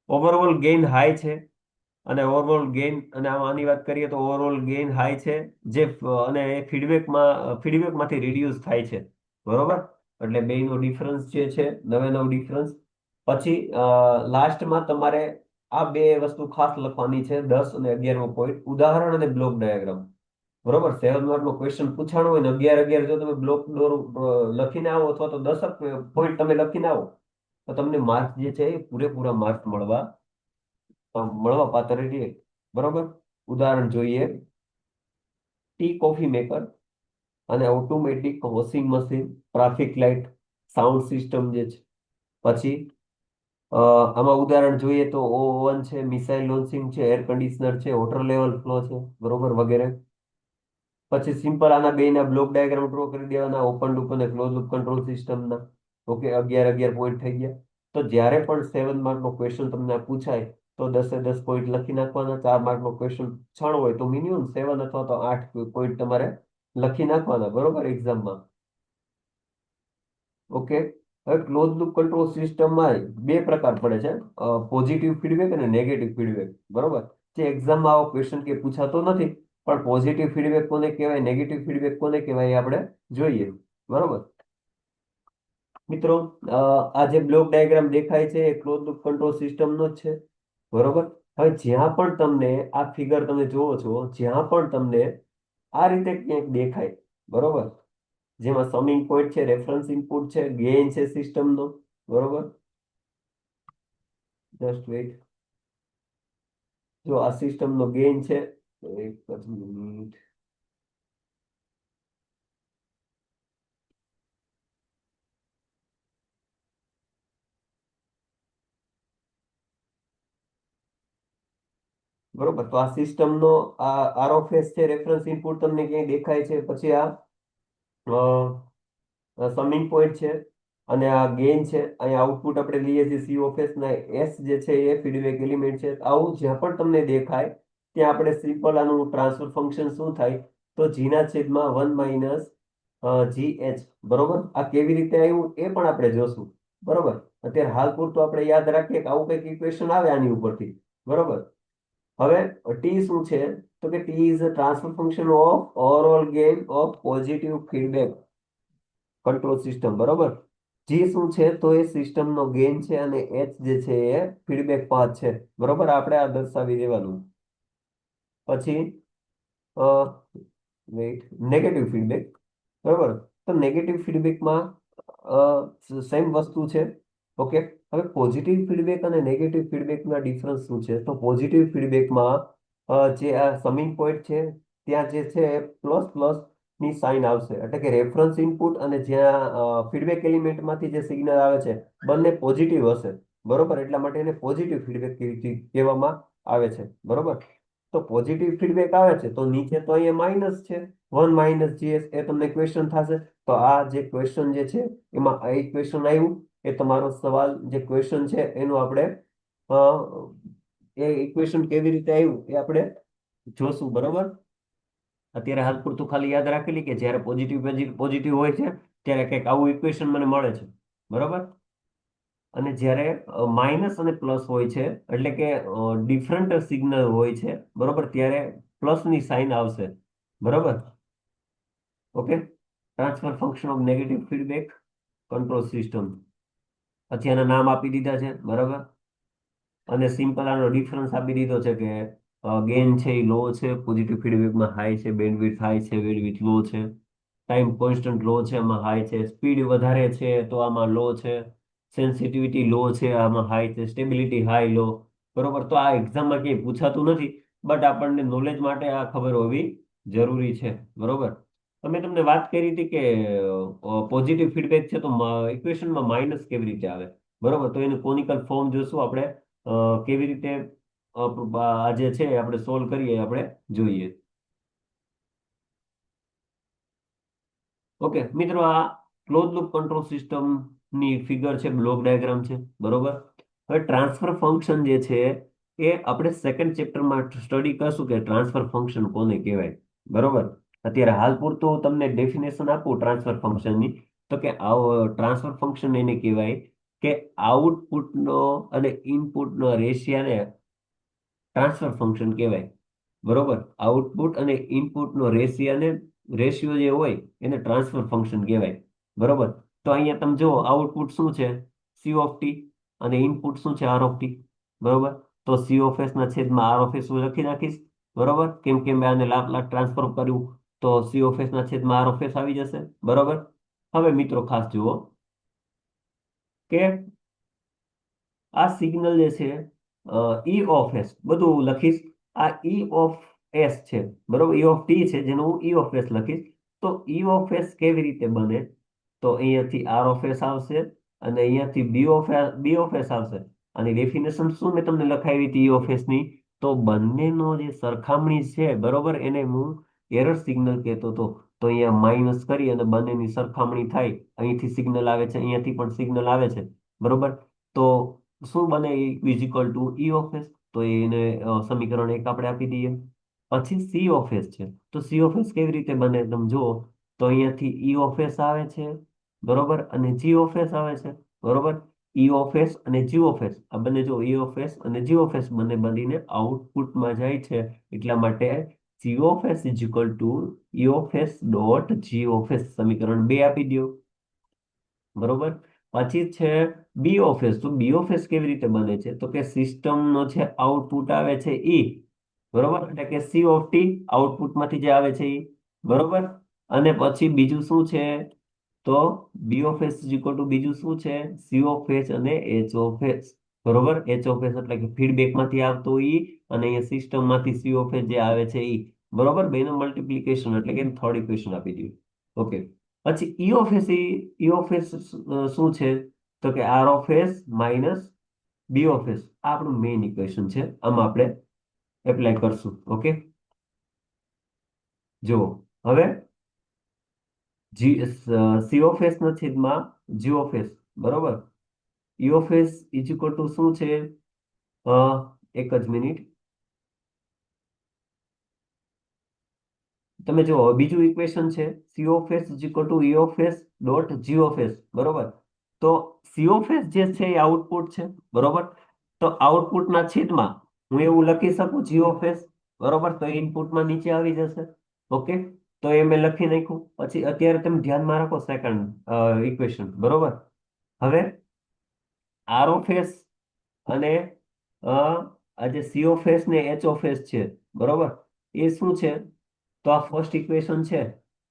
ઓવરઓલ ગેઇન હાઈ છે, અને ઓવરઓલ ગેઇન, અને આની વાત કરીએ તો ઓવરઓલ ગેઇન હાઈ છે, જે અને ફીડબેકમાંથી રિડ્યુસ થાય છે, બરોબર. એટલે બેનો ડિફરન્સ જે છે, નવે નવ ડિફરન્સ. પછી લાસ્ટમાં તમારે આ બે વસ્તુ ખાસ લખવાની છે, 10 અને 11મો પોઈન્ટ, ઉદાહરણ અને બ્લોક ડાયાગ્રામ, બરોબર. 7 માર્કનો ક્વેશ્ચન પૂછાણો હોય ને 11 જો તમે બ્લોક લખીને આવો, અથવા તો 10 પોઈન્ટ તમે લખીને આવો, તો તમને માર્ક જે છે એ પૂરેપૂરા માર્ક મળવા પાત્ર રહે, બરોબર. ઉદાહરણ જોઈએ, ટી કોફી મેકર અને automatic washing machine, traffic light, sound system જે છે. પછી આમાં ઉદાહરણ જોઈએ તો ઓવન છે, મિસાઇલ લોન્ચિંગ છે, એર કન્ડિશનર છે, વોટર લેવલ ફ્લો છે, બરોબર, વગેરે. પછી સિમ્પલ આના બેના બ્લોક ડાયાગ્રામ ડ્રો કરી દેવાના, ઓપન લૂપ અને ક્લોઝ લૂપ કંટ્રોલ સિસ્ટમના. ઓકે, 11 પોઈન્ટ થઈ ગયા. તો જ્યારે પણ 7 માર્કનો ક્વેશ્ચન તમને પૂછાય, તો 10 પોઈન્ટ લખી નાખવાના. 4 માર્કનો ક્વેશ્ચન પૂછાણો હોય તો મિનિમમ 7 અથવા તો 8 પોઈન્ટ તમારે લખી નાખવાના, બરોબર, એક્ઝામમાં. ઓકે. હવે ક્લોઝ લૂપ કંટ્રોલ સિસ્ટમમાં બે પ્રકાર પડે છે, પોઝિટિવ ફીડબેક અને નેગેટિવ ફીડબેક, બરોબર. જે એક્ઝામમાં આવો ક્વેશ્ચન કે પૂછાતો નથી, પણ પોઝિટિવ ફીડબેક કોને કહેવાય, નેગેટિવ ફીડબેક કોને કહેવાય, એ આપણે જોઈએ, બરોબર. મિત્રો, આ જે બ્લોક ડાયાગ્રામ દેખાય છે એ ક્લોઝ લૂપ કંટ્રોલ સિસ્ટમનો જ છે, બરોબર. હવે જ્યાં પણ તમને આ ફિગર તમે જોવો છો, જ્યાં પણ તમને આ રીતે ક્યાંક દેખાય, બરોબર, જેમાં સમિંગ પોઈન્ટ છે, રેફરન્સ ઇનપુટ છે, ગેઇન છે સિસ્ટમનો, બરોબર. Just weight. જો આ સિસ્ટમનો ગેઇન છે, તો એક જ મિનિટ. બરોબર. તો આ સિસ્ટમનો આ આરઓફએસ છે, રેફરન્સ ઇનપુટ તમને ક્યાંય દેખાય છે. પછી આ સમિંગ પોઈન્ટ છે અને આ ગેઇન છે. અહીંયા આઉટપુટ આપણે લઈએ છીએ સીઓફએસ ના એસ જે છે એ ફીડબેક એલિમેન્ટ છે. આવું જ્યાં પણ તમને દેખાય ત્યાં આપણે સિમ્પલ આનું ટ્રાન્સફર ફંક્શન શું થાય, તો જીના છેદમાં 1 - GH. બરોબર. આ કેવી રીતે આવ્યું એ પણ આપણે જોશું. બરોબર. અત્યારે હાલ પૂરતું આપણે યાદ રાખીએ કે આવું કંઈક ઇક્વેશન આવે આની ઉપરથી. બરોબર. હવે ટી શું છે, તો કે T is a transfer function of overall gain of positive feedback control system. બરોબર. જી શું છે, તો એ સિસ્ટમનો ગેઇન છે અને એચ જે છે એ ફીડબેક પાથ છે. બરોબર. આપણે આ દર્શાવી દેવાનું. પછી વેઇટ, નેગેટિવ ફીડબેક. બરોબર. તો નેગેટિવ ફીડબેકમાં સેમ વસ્તુ છે. ઓકે. હવે પોઝિટિવ ફીડબેક અને નેગેટિવ ફીડબેકના ડિફરન્સ શું છે, તો પોઝિટિવ ફીડબેકમાં જે આ સમિંગ પોઈન્ટ છે ત્યાં જે છે પ્લસ પ્લસ ની સાઇન આવશે, એટલે કે રેફરન્સ ઇનપુટ અને જ્યાં ફીડબેક એલિમેન્ટમાંથી જે સિગ્નલ આવે છે બંને પોઝિટિવ હશે. બરોબર. એટલા માટે એને પોઝિટિવ ફીડબેક કહેવામાં આવે છે. બરોબર. તો પોઝિટિવ ફીડબેક આવે છે તો નીચે તો અહીંયા માઇનસ છે, 1 - GS. એ તમને ક્વેશ્ચન થશે. તો આ જે ક્વેશ્ચન જે છે એમાં આ ઇક્વેશન આવ્યું. એ તમારો સવાલ જે ક્વેશ્ચન છે એનું આપણે અ, એ ઇક્વેશન કેવી રીતે આવ્યું એ આપણે જોશું. બરોબર. અત્યારે હાલ પૂરતું ખાલી યાદ રાખેલી કે જ્યારે પોઝિટિવ પોઝિટિવ હોય છે ત્યારે કંઈક આવું ઇક્વેશન મને મળે છે. બરોબર. અને જ્યારે માઇનસ અને પ્લસ હોય છે એટલે કે ડિફરન્ટ સિગ્નલ હોય છે. બરોબર. ત્યારે પ્લસની સાઇન આવશે. બરોબર. Okay. Transfer function of negative feedback control system. પછી એના નામ આપી દીધા છે. બરાબર. અને સિમ્પલ આનો ડિફરન્સ આપી દીધો છે કે ગેઇન છે એ લો છે, પોઝિટિવ ફીડબેકમાં હાઈ છે, બેન્ડવિડ્થ હાઈ છે, બેન્ડવિડ્થ લો છે, ટાઈમ કોન્સ્ટન્ટ લો છે, આમાં હાઈ છે, સ્પીડ વધારે છે તો આમાં લો છે, સેન્સિટિવિટી લો છે આમાં હાઈ છે, સ્ટેબિલિટી હાઈ લો. બરોબર. તો આ એક્ઝામમાં ક્યાંય પૂછાતું નથી, બટ આપણને નોલેજ માટે આ ખબર હોવી જરૂરી છે. બરોબર. તો મેં તમને વાત કરી હતી કે પોઝિટિવ ફીડબેક છે તો ઇક્વેશનમાં માઇનસ કેવી રીતે આવે. બરોબર. તો એનું કોનિકલ ફોર્મ જોશું આપણે કેવી રીતે આ જે છે આપણે સોલ્વ કરીએ આપણે જોઈએ. ઓકે મિત્રો, આ ક્લોઝ લૂપ કંટ્રોલ સિસ્ટમ ની ફિગર છે, બ્લોક ડાયાગ્રામ છે. બરોબર. હવે ટ્રાન્સફર ફંક્શન જે છે એ આપણે સેકન્ડ ચેપ્ટરમાં સ્ટડી કરશું કે ટ્રાન્સફર ફંક્શન કોને કહેવાય. બરોબર. અત્યારે હાલ પૂરતું હું તમને ડેફિનેશન આપું ટ્રાન્સફર ફંક્શનની, તો કે ટ્રાન્સફર ફંક્શન એને કહેવાય કે આઉટપુટનો અને ઇનપુટનો રેશિયાને ટ્રાન્સફર ફંક્શન કહેવાય. બરોબર. આઉટપુટ અને ઇનપુટનો રેશિયો જે હોય એને ટ્રાન્સફર ફંક્શન કહેવાય. બરોબર. તો અહીંયા તમે જુઓ આઉટપુટ શું છે, સી ઓફ ટી, અને ઇનપુટ શું છે, આર ઓફ ટી. બરોબર. તો સી ઓફ એસ ના છેદમાં આર ઓફ એસ હું લખી નાખીશ. બરોબર. કેમ કે મેં આને લાપ્લાસ ટ્રાન્સફોર્મ કર્યું તો સી ઓફ એસ ના છેદમાં આર ઓફ એસ આવી જશે. બરોબર. હવે મિત્રો ખાસ જુઓ કે આ સિગ્નલ જે છે ઈ ઓફ એસ બધું હું લખીશ. આ ઈ ઓફ એસ છે. બરોબર. ઈ ઓફ ટી છે જેનું હું ઈ ઓફ એસ લખીશ. તો ઈ ઓફ એસ કેવી રીતે બને, તો અહીંયાથી આર ઓફ એસ આવશે અને અહીંયાથી બી ઓફ એસ આવશે. અને ડેફિનેશન શું મેં તમને લખાવી હતી ઈ ઓફ એસ ની, તો બંનેનો જે સરખામણી છે. બરોબર. એને હું એરર સિગ્નલ કહેતો હતો. તો અહીંયા માઇનસ કરી અને બંનેની સરખામણી થાય. અહીંથી સિગ્નલ આવે છે, અહીંયાથી પણ સિગ્નલ આવે છે. બરોબર. તો શું બને, is equal to E of S. તો એને સમીકરણ 1 આપણે આપી દઈએ. પછી સી ઓફ એસ છે. તો સી ઓફ એસ કેવી રીતે બને તમે જુઓ, તો અહીંયાથી ઈ ઓફ એસ આવે છે. બરોબર. અને જી ઓફ એસ આવે છે. બરોબર. ઈ ઓફ એસ અને જી ઓફ એસ આ બંને જો ઈ ઓફ એસ અને જી ઓફ એસ બંને બનીને આઉટપુટમાં જાય છે. એટલા માટે C of S is equal to E of S dot G of S સમીકરણ 2 આપી દો. બરોબર. પછી છે બી ઓફ એસ. તો બી ઓફ એસ કેવી રીતે બને છે, તો કે સિસ્ટમનો છે આઉટપુટ આવે છે ઈ. બરોબર. એટલે કે સી ઓફ ટી આઉટપુટમાંથી જે આવે છે ઈ. બરોબર. અને પછી બીજું શું છે, તો બી ઓફ એસ ઇક્વલ ટુ બીજું શું છે, સી ઓફ એસ અને એચ ઓફ એસ. બરોબર. એચ ઓફ એસ એટલે કે ફીડબેક માંથી આવતો ઈ અને અહીંયા સિસ્ટમ માંથી સી ઓફ એસ જે આવે છે ઈ. બરોબર. બેનું મલ્ટિપ્લિકેશન એટલે કે થર્ડ ઇક્વેશન આપી દીધું. ઓકે. પછી ઈ ઓફ એસ શું છે, તો કે R of S minus B of S. આ આપણું મેઇન ઇક્વેશન છે. આમાં આપણે એપ્લાય કરશું. ઓકે, જુઓ હવે સી ઓફ એસ ના છેદમાં જી ઓફ એસ, બરોબર. ઈ of S is equal two શું છે? અ, એક જ મિનિટ. તમે જુઓ બીજું ઇક્વેશન છે C of S is equal to E of S dot G of S, બરોબર. તો સી ઓફ એસ જે છે એ આઉટપુટ છે, બરોબર. તો આઉટપુટના છેદમાં હું એવું લખી શકું જી ઓફ એસ, બરોબર. તો ઇનપુટમાં નીચે આવી જશે. ઓકે, તો એ મેં લખી નાખ્યું. પછી અત્યારે તમે ધ્યાનમાં રાખો સેકન્ડ ઇક્વેશન, બરોબર. હવે આર ઓફ એસ અને આ જે સી ઓફ એસ ને એચ ઓફ એસ છે, બરોબર. એ શું છે? તો આ ફર્સ્ટ ઇક્વેશન છે,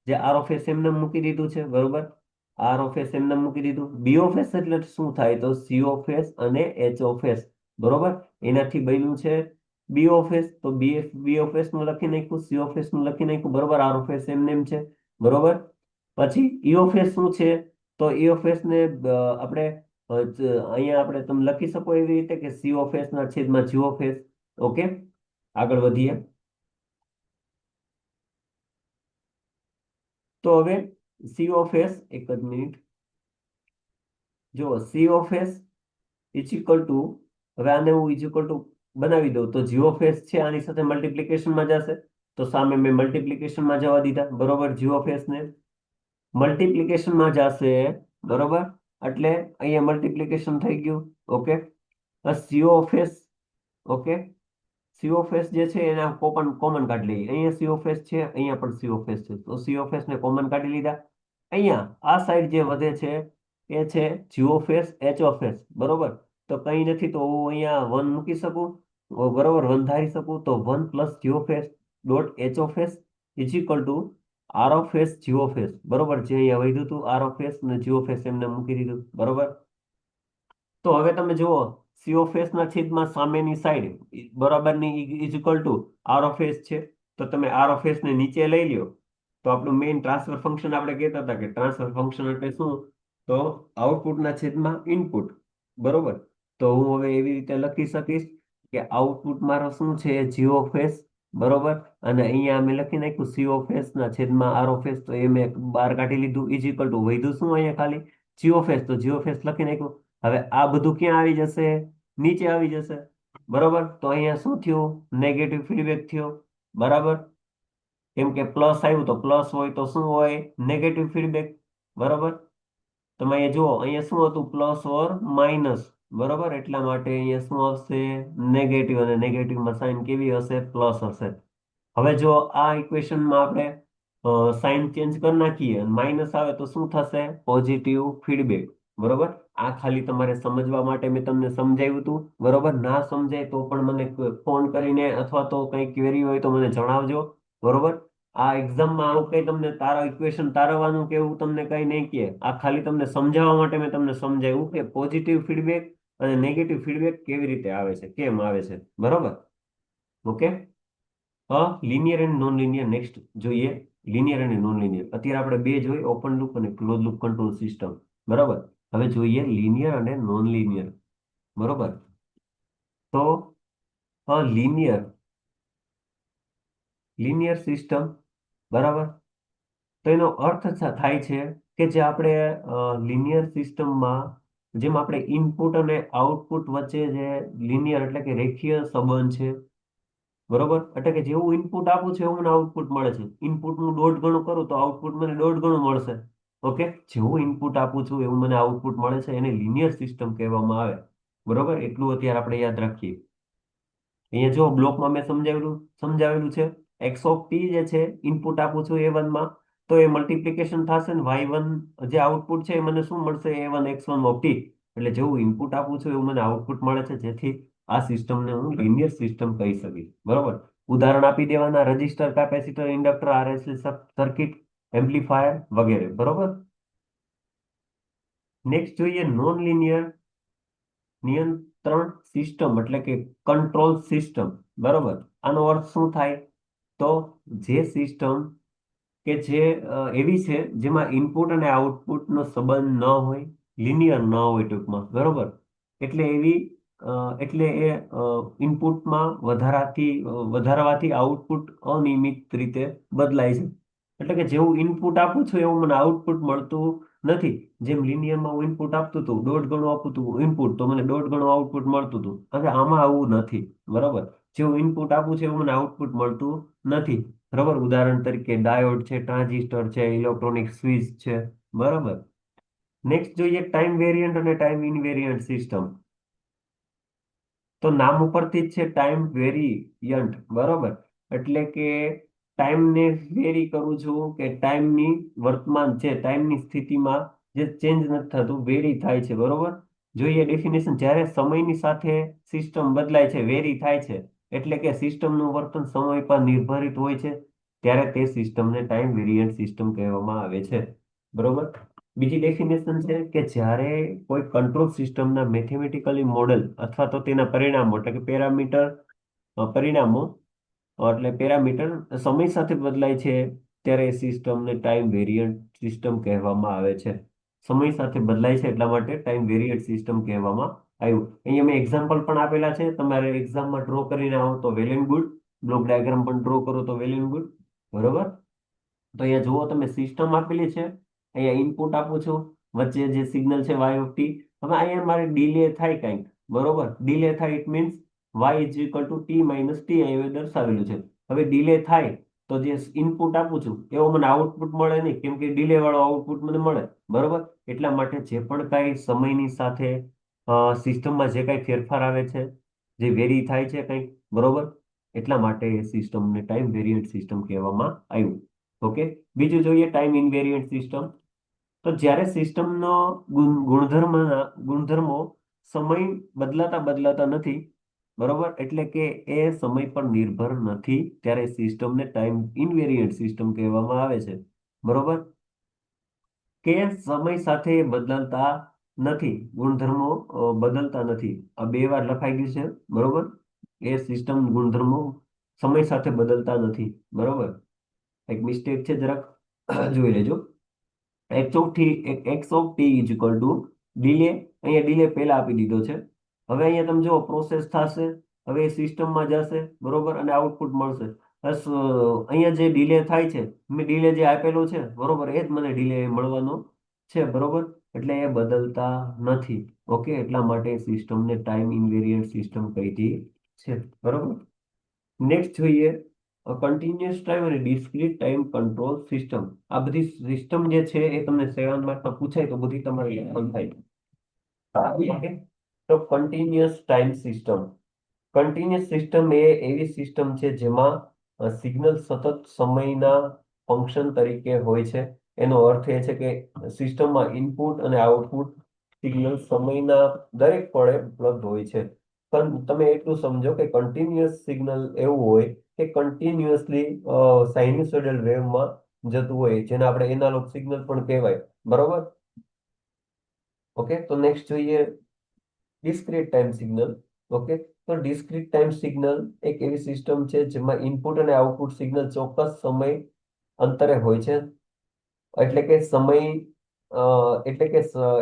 જે આર ઓફ એસ એમને મૂકી દીધું છે, બરોબર. આર ઓફ એસ એમને મૂકી દીધું. બી ઓફ એસ એટલે શું થાય? તો સી ઓફ એસ અને એચ ઓફ એસ, બરોબર. એનાથી બન્યું છે બી ઓફ એસ. તો બી ઓફ એસ નું લખી નાખ્યું, સી ઓફ એસ નું લખી નાખ્યું, બરોબર. આર ઓફ એસ એમને એમ છે, બરોબર. પછી ઈ ઓફ એસ શું છે? તો ઈ ઓફ એસ ને આપણે અહીંયા આપણે તમે લખી શકો એવી રીતે કે સી ઓફ એસ ના છેદમાં જી ઓફ એસ. ઓકે, આગળ વધીએ. તો હવે સી ઓફ એસ, એક જ મિનિટ. જો C of S is equal two, હવે આને હું ઇઝ ઇક્વલ ટુ બનાવી દઉં તો જી ઓફ એસ છે આની સાથે મલ્ટિપ્લિકેશનમાં જશે. તો સામે મેં મલ્ટિપ્લિકેશનમાં જવા દીધા, બરોબર. જી ઓફ એસ ને મલ્ટિપ્લિકેશનમાં જશે, બરોબર. એટલે અહીંયા મલ્ટિપ્લિકેશન થઈ ગયું. Okay, C of S. Okay, C of S જે છે એને કોમન કોમન કાઢી લઈએ. અહીંયા સીઓફએસ છે, અહીંયા પણ સીઓફએસ છે, તો સીઓફએસ ને કોમન કાઢી લીધા. અહીંયા આ સાઈડ જે વધે છે એ છે જીઓફએસ એચઓફએસ, બરોબર. તો કંઈ નથી તો હું અહીંયા વન મૂકી શકું, બરોબર. વન ધારી શકું. તો one plus G of S dot H of S is equal to R of S G of S, બરોબર. જે અહીંયા વધ્યું હતું આર ઓફ એસ ને જીઓફએસ એમને મૂકી દીધું, બરોબર. તો હવે તમે જુઓ સીઓફએસ ના છેદમાં સામેની સાઈડ બરાબરની is equal to R of S છે. તો તમે આર ઓફ એસ ને નીચે લઈ લ્યો. તો આપણું મેઇન ટ્રાન્સફર ફંક્શન આપણે કહેતા હતા કે ટ્રાન્સફર ફંક્શન એટલે શું? તો આઉટપુટના છેદમાં ઇનપુટ, બરોબર. તો હું હવે એવી રીતે લખી શકીશ કે આઉટપુટ મારો શું છે? જી ઓફ એસ, બરોબર. અને અહીંયા અમે લખી નાખ્યું સી ઓફ એસ ના છેદમાં આર ઓફ એસ. તો એ મેં બહાર કાઢી લીધું ઇઝ ઇક્વલ ટુ વધ્યું શું અહીંયા ખાલી જી ઓફ એસ. તો જી ઓફ એસ લખી નાખ્યું. હવે આ બધું ક્યાં આવી જશે? નીચે આવી જશે, બરોબર. તો અહીંયા શું થયું? નેગેટિવ ફીડબેક થયો, બરાબર. કેમ કે પ્લસ આવ્યું તો પ્લસ હોય તો શું હોય? નેગેટિવ ફીડબેક, બરોબર. તમે અહીંયા જુઓ અહીંયા શું હતું? પ્લસ ઓર માઇનસ, બરોબર. એટલા માટે અહીંયા શું આવશે? નેગેટિવ. અને નેગેટિવમાં સાઇન કેવી હશે? પ્લસ હશે. હવે જો આ ઇક્વેશનમાં આપણે સાઇન ચેન્જ કરી નાખીએ માઇનસ આવે તો શું થશે? પોઝિટિવ ફીડબેક, બરોબર. આ ખાલી તમારે સમજવા માટે મેં તમને સમજાવ્યું હતું, બરોબર. ના સમજાય તો પણ મને ફોન કરીને અથવા તો કંઈ ક્વેરી હોય તો મને જણાવજો, બરોબર. આ એક્ઝામમાં આવું કંઈ તમને તારા ઇક્વેશન તારવવાનું કે એવું તમને કંઈ નહીં કહે. આ ખાલી તમને સમજાવવા માટે મેં તમને સમજાવ્યું કે પોઝિટિવ ફીડબેક અને નેગેટિવ ફીડબેક કેવી રીતે આવે છે, કેમ આવે છે, બરોબર. Okay. Linear and non linear next જોઈએ. લિનિયર અને નોન લિનિયર અત્યારે આપણે બે જોઈ, ઓપન લૂપ અને ક્લોઝ લૂપ કંટ્રોલ સિસ્ટમ, બરાબર. હવે જોઈએ લિનિયર અને નોન લિનિયર, બરોબર. તો લિનિયર લિનિયર સિસ્ટમ, બરાબર. તો એનો અર્થ થાય છે કે જે આપણે લિનિયર સિસ્ટમમાં જેમ આપણે ઇનપુટ અને આઉટપુટ વચ્ચે જે લિનિયર એટલે કે રેખીય સંબંધ છે, બરોબર. એટલે કે જેવું ઇનપુટ આપું છું એવું મને આઉટપુટ મળે છે. ઇનપુટ હું 1.5 ગણું કરું તો આઉટપુટ મને 1.5 ગણું મળશે. ઓકે, જેવું ઇનપુટ આપું છું એવું મને આઉટપુટ મળે છે. એને લિનિયર સિસ્ટમ કહેવામાં આવે, બરોબર. એટલું અત્યારે આપણે યાદ રાખીએ. અહીંયા જો બ્લોકમાં મેં સમજાવેલું છે. એક્સ ઓફ ટી જે છે ઇનપુટ આપું છું A1 માં, તો એ મલ્ટિપ્લિકેશન થશે ને Y1 જે આઉટપુટ છે એ મને શું મળશે? A1 X1 of T. એટલે જેવું ઇનપુટ આપું છું એવું મને આઉટપુટ મળે છે, જેથી આ સિસ્ટમને હું લિનિયર સિસ્ટમ કહી શકીશ, બરોબર. ઉદાહરણ આપી દેવાના: resistor, capacitor, inductor, RLC circuit, amplifier વગેરે, બરોબર. નેક્સ્ટ જોઈએ નોન લિનિયર નિયંત્રણ સિસ્ટમ એટલે કે કંટ્રોલ સિસ્ટમ, બરોબર. આનો અર્થ શું થાય? તો જે સિસ્ટમ કે જે એવી છે જેમાં ઇનપુટ અને આઉટપુટનો સંબંધ ન હોય, લિનિયર ન હોય ટૂંકમાં, બરોબર. એટલે એવી એટલે એ ઇનપુટમાં વધારવાથી આઉટપુટ અનિયમિત રીતે બદલાય છે. એટલે કે જેવું ઇનપુટ આપું છું એવું મને આઉટપુટ મળતું નથી. જેમ લિનિયરમાં હું ઇનપુટ આપતું હતું, દોઢ ગણું આપતું હતું ઇનપુટ, તો મને દોઢ ગણું આઉટપુટ મળતું હતું. હવે આમાં આવું નથી. બરોબર. જેવું ઇનપુટ આપું છું એવું મને આઉટપુટ મળતું નથી. બરોબર. ઉદાહરણ તરીકે ડાયોડ છે, ટ્રાન્ઝિસ્ટર છે, ઇલેક્ટ્રોનિક સ્વિચ છે. બરોબર. નેક્સ્ટ જોઈએ ટાઈમ વેરિયન્ટ અને ટાઈમ ઇનવેરિયન્ટ સિસ્ટમ. તો નામ ઉપરથી જ છે ટાઈમ વેરિયન્ટ. બરોબર. એટલે કે ટાઈમને વેરી કરું છું, કે ટાઈમની વર્તમાન છે ટાઈમની સ્થિતિમાં જે ચેન્જ નથી થતું, વેરી થાય છે. બરોબર. જોઈએ ડેફિનેશન. જ્યારે સમયની સાથે સિસ્ટમ બદલાય છે, વેરી થાય છે, એટલે કે સિસ્ટમનું વર્તન સમય પર નિર્ભરિત હોય છે, ત્યારે તે સિસ્ટમને ટાઈમ વેરિયન્ટ સિસ્ટમ કહેવામાં આવે છે. બરોબર. બીજી ડેફિનેશન છે કે જ્યારે કોઈ કંટ્રોલ સિસ્ટમના મેથેમેટિકલી મોડેલ અથવા તો તેના પરિણામો, એટલે કે પેરામીટર, પરિણામો, એટલે પેરામીટર સમય સાથે બદલાય છે, ત્યારે એ સિસ્ટમને ટાઈમ વેરિયન્ટ સિસ્ટમ કહેવામાં આવે છે. સમય સાથે બદલાય છે એટલા માટે ટાઈમ વેરિયન્ટ સિસ્ટમ કહેવામાં આવ્યું. અહીંયા મેં એક્ઝામ્પલ પણ આપેલા છે. તમારે એક્ઝામમાં ડ્રો કરીને આવો તો well and good. Block diagram પણ ડ્રો કરો તો વેલ એન્ડ ગુડ. બરોબર. તો અહીંયા જુઓ તમે, સિસ્ટમ આપેલી છે, અહીંયા ઇનપુટ આપું છું, વચ્ચે જે સિગ્નલ છે વાય ઓફ ટી. હવે અહીંયા મારે ડિલે થાય કંઈક. બરોબર. ડિલે થાય it means Y is equal to T minus T, અહીંયા દર્શાવેલું છે. હવે ડિલે થાય તો જે ઇનપુટ આપું છું એવો મને આઉટપુટ મળે નહીં, કેમ કે ડિલે વાળો આઉટપુટ મને મળે. બરોબર. એટલા માટે જે પણ કાંઈ સમયની સાથે સિસ્ટમમાં જે કાંઈ ફેરફાર આવે છે, જે વેરી થાય છે કંઈક. બરોબર. એટલા માટે એ સિસ્ટમને ટાઈમ વેરિયન્ટ સિસ્ટમ કહેવામાં આવ્યું. ઓકે. બીજું જોઈએ ટાઈમ ઇનવેરિયન્ટ સિસ્ટમ. તો જ્યારે સિસ્ટમનો ગુણધર્મો સમય બદલાતા બદલાતા નથી, બરોબર, એટલે કે એ સમય પર નિર્ભર નથી, ત્યારે સિસ્ટમને ટાઈમ ઇનવેરિયન્ટ સિસ્ટમ કહેવામાં આવે છે. બરોબર. કે સમય સાથે બદલાતા નથી, ગુણધર્મો બદલતા નથી. આ બે વાર લખાઈ ગયું છે. બરોબર. એ સિસ્ટમ ગુણધર્મો સમય સાથે બદલતા નથી. બરોબર. એક મિસ્ટેક છે, જરાક જોઈ લેજો. X of T is equal two delay. અહીંયા ડીલે પહેલા આપી દીધો છે. હવે અહીંયા તમે જુઓ, પ્રોસેસ થશે. હવે એ સિસ્ટમમાં જશે. બરોબર. અને આઉટપુટ મળશે. બસ અહીંયા જે ડીલે થાય છે, મેં ડીલે જે આપેલો છે, બરોબર, એ જ મને ડીલે મળવાનો છે. બરોબર. એટલે એ બદલતા નથી. ઓકે. એટલા માટે સિસ્ટમને ટાઈમ ઇનવેરિયન્ટ સિસ્ટમ કહીધી છે. બરોબર. નેક્સ્ટ જોઈએ કન્ટિન્યુઅસ ટાઈમ અને ડિસ્ક્રીટ ટાઈમ કંટ્રોલ સિસ્ટમ. આ બધી સિસ્ટમ જે છે એ તમને 7 માર્કમાં પૂછાય તો બધી તમારે યાદ થાય. Okay? તો continuous time system. Continuous system એ એવી સિસ્ટમ છે જેમાં સિગ્નલ સતત સમયના ફંક્શન તરીકે હોય છે. એનો અર્થ એ છે કે સિસ્ટમમાં ઇનપુટ અને આઉટપુટ સિગ્નલ સમયના દરેક પળે ઉપલબ્ધ હોય છે. પણ તમે એટલું સમજો કે કન્ટિન્યુઅસ સિગ્નલ એવું હોય કે કન્ટિન્યુઅસલી સાઇન્યુસોઇડલ વેવમાં જતું હોય, જેને આપણે એનાલોગ સિગ્નલ પણ કહેવાય. બરોબર. ઓકે. તો નેક્સ્ટ જોઈએ ડિસ્ક્રીટ ટાઈમ સિગ્નલ. ઓકે. તો ડિસ્ક્રીટ ટાઈમ સિગ્નલ એક એવી સિસ્ટમ છે જેમાં ઇનપુટ અને આઉટપુટ સિગ્નલ ચોક્કસ સમય અંતરે હોય છે. એટલે કે સમય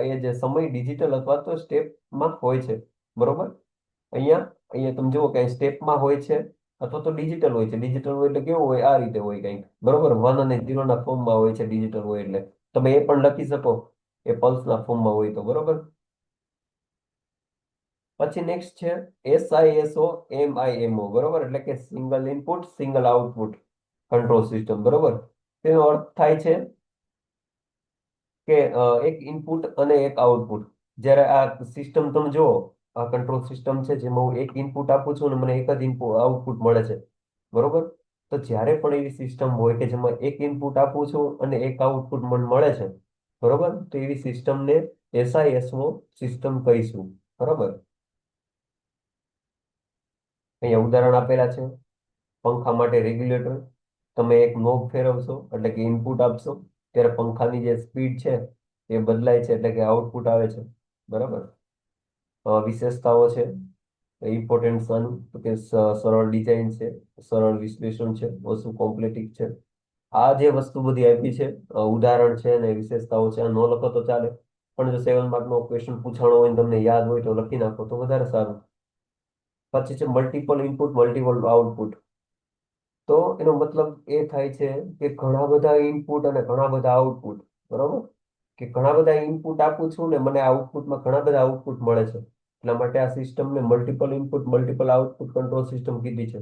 એ જે સમય ડિજિટલ અથવા તો સ્ટેપમાં હોય છે. બરોબર. અહીંયા અહીંયા તમે જુઓ કે સ્ટેપમાં હોય છે અથવા તો ડિજિટલ હોય છે. ડિજિટલ હોય એટલે કેવું હોય? આ રીતે હોય કંઈક. બરોબર. 1 અને 0 ના ફોર્મમાં હોય છે ડિજિટલ હોય એટલે. તમે એ પણ લખી શકો એ પલ્સના ફોર્મમાં હોય તો. બરોબર. પછી નેક્સ્ટ છે એસઆઈએસઓ એમઆઈએમઓ. બરોબર. એટલે કે single input single output control system. બરોબર. તેનો અર્થ થાય છે કે એક ઇનપુટ અને એક આઉટપુટ. જ્યારે આ સિસ્ટમ તમે જુઓ, આ કંટ્રોલ સિસ્ટમ છે જેમાં હું એક ઇનપુટ આપું છું અને મને એક જ ઇનપુટ આઉટપુટ મળે છે. બરોબર. તો જ્યારે પણ એવી સિસ્ટમ હોય કે જેમાં એક ઇનપુટ આપું છું અને એક આઉટપુટ મને મળે છે, બરોબર, તો એવી સિસ્ટમને એસઆઈએસઓ સિસ્ટમ કહીશું. બરોબર. અહીંયા ઉદાહરણ આપેલા છે. પંખા માટે રેગ્યુલેટર. તમે એક નોબ ફેરવશો એટલે કે ઇનપુટ આપશો, ત્યારે પંખાની જે સ્પીડ છે એ બદલાય છે, એટલે કે આઉટપુટ આવે છે. બરાબર. વિશેષતાઓ છે ઇમ્પોર્ટન્ટ સન, તો કે સરળ ડિઝાઇન છે, સરળ વિશ્લેષણ છે, ઓછું કોમ્પ્લેટિક છે. આ જે વસ્તુ બધી આપી છે, ઉદાહરણ છે અને વિશેષતાઓ છે, આ ન લખો તો ચાલે. પણ જો 7 માર્કનો ક્વેશ્ચન પૂછાણો હોય ને તમને યાદ હોય તો લખી નાખો તો વધારે સારું. પછી છે મલ્ટિપલ ઇનપુટ મલ્ટિપલ આઉટપુટ. તો એનો મતલબ એ થાય છે કે ઘણા બધા ઇનપુટ અને ઘણા બધા આઉટપુટ. બરોબર. કે ઘણા બધા ઇનપુટ આપું છું ને મને આઉટપુટમાં ઘણા બધા આઉટપુટ મળે છે, એટલા માટે આ સિસ્ટમને multiple input multiple output control system કીધી છે.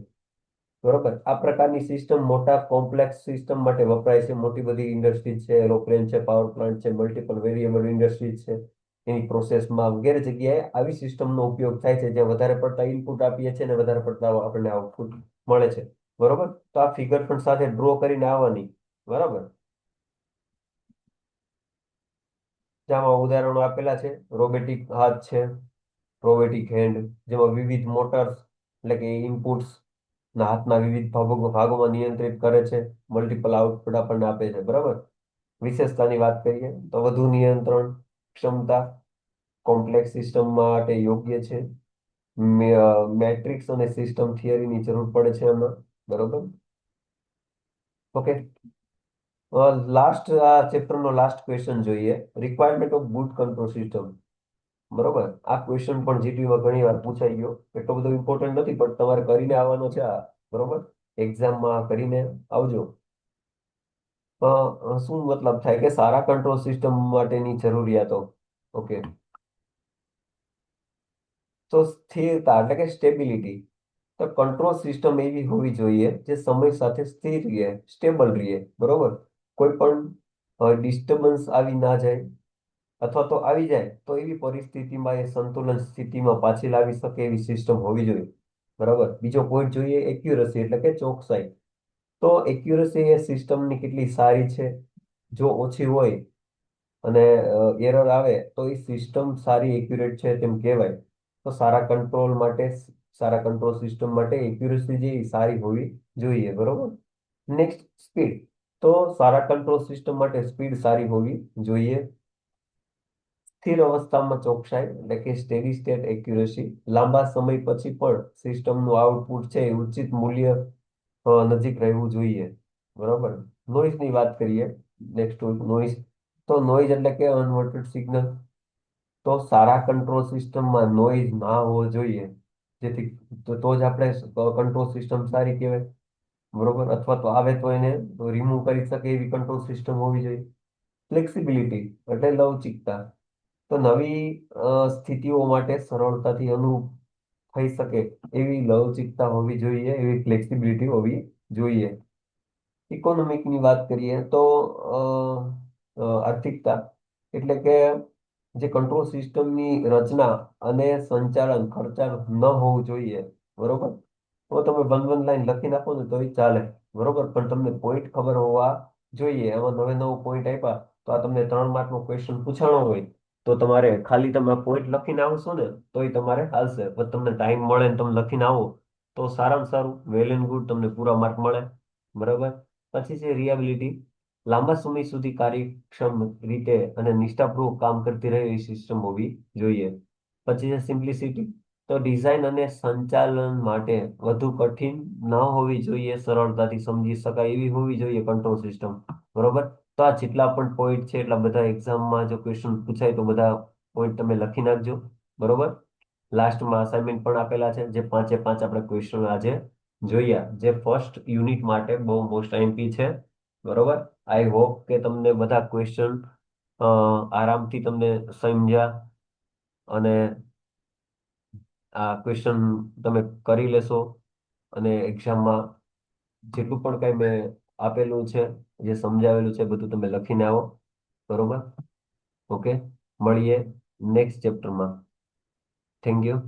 બરોબર. આ પ્રકારની સિસ્ટમ મોટા કોમ્પ્લેક્સ સિસ્ટમ માટે વપરાય છે. મોટી બધી ઇન્ડસ્ટ્રી છે, એરોપ્લેન છે, પાવર પ્લાન્ટ છે, મલ્ટિપલ વેરિયેબલ ઇન્ડસ્ટ્રી છે. એની પ્રોસેસમાં વગેરે જગ્યાએ આવી સિસ્ટમનો ઉપયોગ થાય છે, જ્યાં વધારે પડતા ઇનપુટ આપીએ છીએ અને વધારે પડતા આપણને આઉટપુટ મળે છે. બરોબર. તો આ ફિગર પણ સાથે ડ્રો કરીને આવવાની. બરાબર. જેમાં ઉદાહરણો આપેલા છે. રોબોટિક હાથ છે, રોબોટિક હેન્ડ, જેમાં વિવિધ મોટર્સ એટલે કે ઇનપુટ્સ હાથના વિવિધ ભાગોમાં નિયંત્રિત કરે છે. મલ્ટિપલ આઉટપુટ આપણને આપે છે. બરાબર. વિશેષતાની વાત કરીએ તો વધુ નિયંત્રણ ક્ષમતા કોમ્પ્લેક્સ સિસ્ટમ માટે યોગ્ય છે. મેટ્રિક્સ અને સિસ્ટમ થિયરીની જરૂર પડે છે એમાં. બરોબર. ઓકે. લાસ્ટ આ ચેપ્ટરનો લાસ્ટ ક્વેશ્ચન જોઈએ. Requirement of good control system. બરોબર. આ ક્વેશ્ચન પણ જીટીયુમાં ઘણી વાર પૂછાઈ ગયો. એટલો બધો ઇમ્પોર્ટન્ટ નથી, પણ તમારે કરીને આવવાનો છે આ. બરોબર. એક્ઝામમાં કરીને આવજો. શું મતલબ થાય કે સારા કંટ્રોલ સિસ્ટમ માટેની જરૂરિયાતો. ઓકે. તો સ્થિરતા એટલે કે સ્ટેબિલિટી. તો કંટ્રોલ સિસ્ટમ એવી હોવી જોઈએ જે સમય સાથે સ્થિર રહે, સ્ટેબલ રહે. બરોબર. કોઈ પણ ડિસ્ટર્બન્સ આવી ના જાય, અથવા તો આવી જાય તો એવી પરિસ્થિતિમાં એ સંતુલન સ્થિતિમાં પાછી લાવી શકે એવી સિસ્ટમ હોવી જોઈએ. બરાબર. બીજો પોઈન્ટ જોઈએ એક્યુરસી એટલે કે ચોકસાઈ. તો એક્યુરસી એ સિસ્ટમની કેટલી સારી છે. જો ઓછી હોય અને એરર આવે તો એ સિસ્ટમ સારી એક્યુરેટ છે તેમ કહેવાય. તો સારા કંટ્રોલ સિસ્ટમ માટે એક્યુરસી જે સારી હોવી જોઈએ. બરોબર. Next speed. તો સારા કંટ્રોલ સિસ્ટમ માટે સ્પીડ સારી હોવી જોઈએ. સ્થિર અવસ્થામાં ચોકસાઈ એટલે કે સ્ટેડી સ્ટેટ એક્યુરેસી. લાંબા સમય પછી પણ સિસ્ટમનું આઉટપુટ છે એ ઉચિત મૂલ્ય નજીક રહેવું જોઈએ. બરોબર. નોઈઝ ની વાત કરીએ. Next noise. તો નોઈઝ એટલે કે અનવોન્ટેડ સિગ્નલ. તો સારા કંટ્રોલ સિસ્ટમમાં નોઈઝ ના હોવો જોઈએ. જેથી તો જ આપણે કંટ્રોલ સિસ્ટમ સારી કહેવાય. બરોબર. અથવા તો આવે તો એને રિમૂવ કરી શકે એવી કંટ્રોલ સિસ્ટમ હોવી જોઈએ. ફ્લેક્સિબિલિટી એટલે લવચિકતા. તો નવી સ્થિતિઓ માટે સરળતાથી અનુભવ થઈ શકે એવી લવચિકતા હોવી જોઈએ, એવી ફ્લેક્સિબિલિટી હોવી જોઈએ. ઇકોનોમિકની વાત કરીએ તો આર્થિકતા એટલે કે જે કંટ્રોલ સિસ્ટમની રચના અને સંચાલન ખર્ચાળ ન હોવું જોઈએ. બરોબર. તો તમે વન લાઈન લખી નાખો ને તો એ ચાલે. બરોબર. પણ તમને પોઈન્ટ ખબર હોવા જોઈએ. એમાં નવે નવું પોઈન્ટ આપ્યા તો આ તમને 3 માર્કનો ક્વેશ્ચન પૂછાણો હોય તો તમારે ખાલી તમે પોઈન્ટ લખીને આવશો ને તો એ તમારે હાલશે. પણ તમને ટાઈમ મળે ને તમે લખીને આવો તો સારામાં સારું, વેલ એન્ડ ગુડ, તમને પૂરા માર્ક મળે. બરાબર. પછી છે રિયાબિલિટી. લાંબા સમય સુધી કાર્યક્ષમ રીતે અને નિષ્ઠાપૂર્વક કામ કરતી રહે એવી સિસ્ટમ હોવી જોઈએ. પછી છે સિમ્પ્લિસિટી. તો ડિઝાઇન અને સંચાલન માટે વધુ કઠિન ન હોવી જોઈએ, સરળતાથી સમજી શકાય એવી હોવી જોઈએ કંટ્રોલ સિસ્ટમ. બરોબર. તો આ જેટલા પણ પોઈન્ટ છે એટલા બધા એક્ઝામમાં જો ક્વેશ્ચન પૂછાય તો બધા પોઈન્ટ તમે લખી નાખજો. બરોબર. લાસ્ટમાં અસાઇનમેન્ટ પણ આપેલા છે, જે 5 એ 5 આપણે ક્વેશ્ચન આજે જોયા, જે ફર્સ્ટ યુનિટ માટે બહુ મોસ્ટ આઈએમપી છે. બરોબર. આઈ હોપ કે તમને બધા ક્વેશ્ચન આરામથી તમને સમજ્યા અને આ ક્વેશ્ચન તમે કરી લેશો અને એક્ઝામમાં જેટલું પણ કઈ મેં આપેલું છે, જે સમજાવેલું છે બધું તમે લખીને આવો. બરોબર. ઓકે. મળીએ નેક્સ્ટ ચેપ્ટરમાં. Thank you.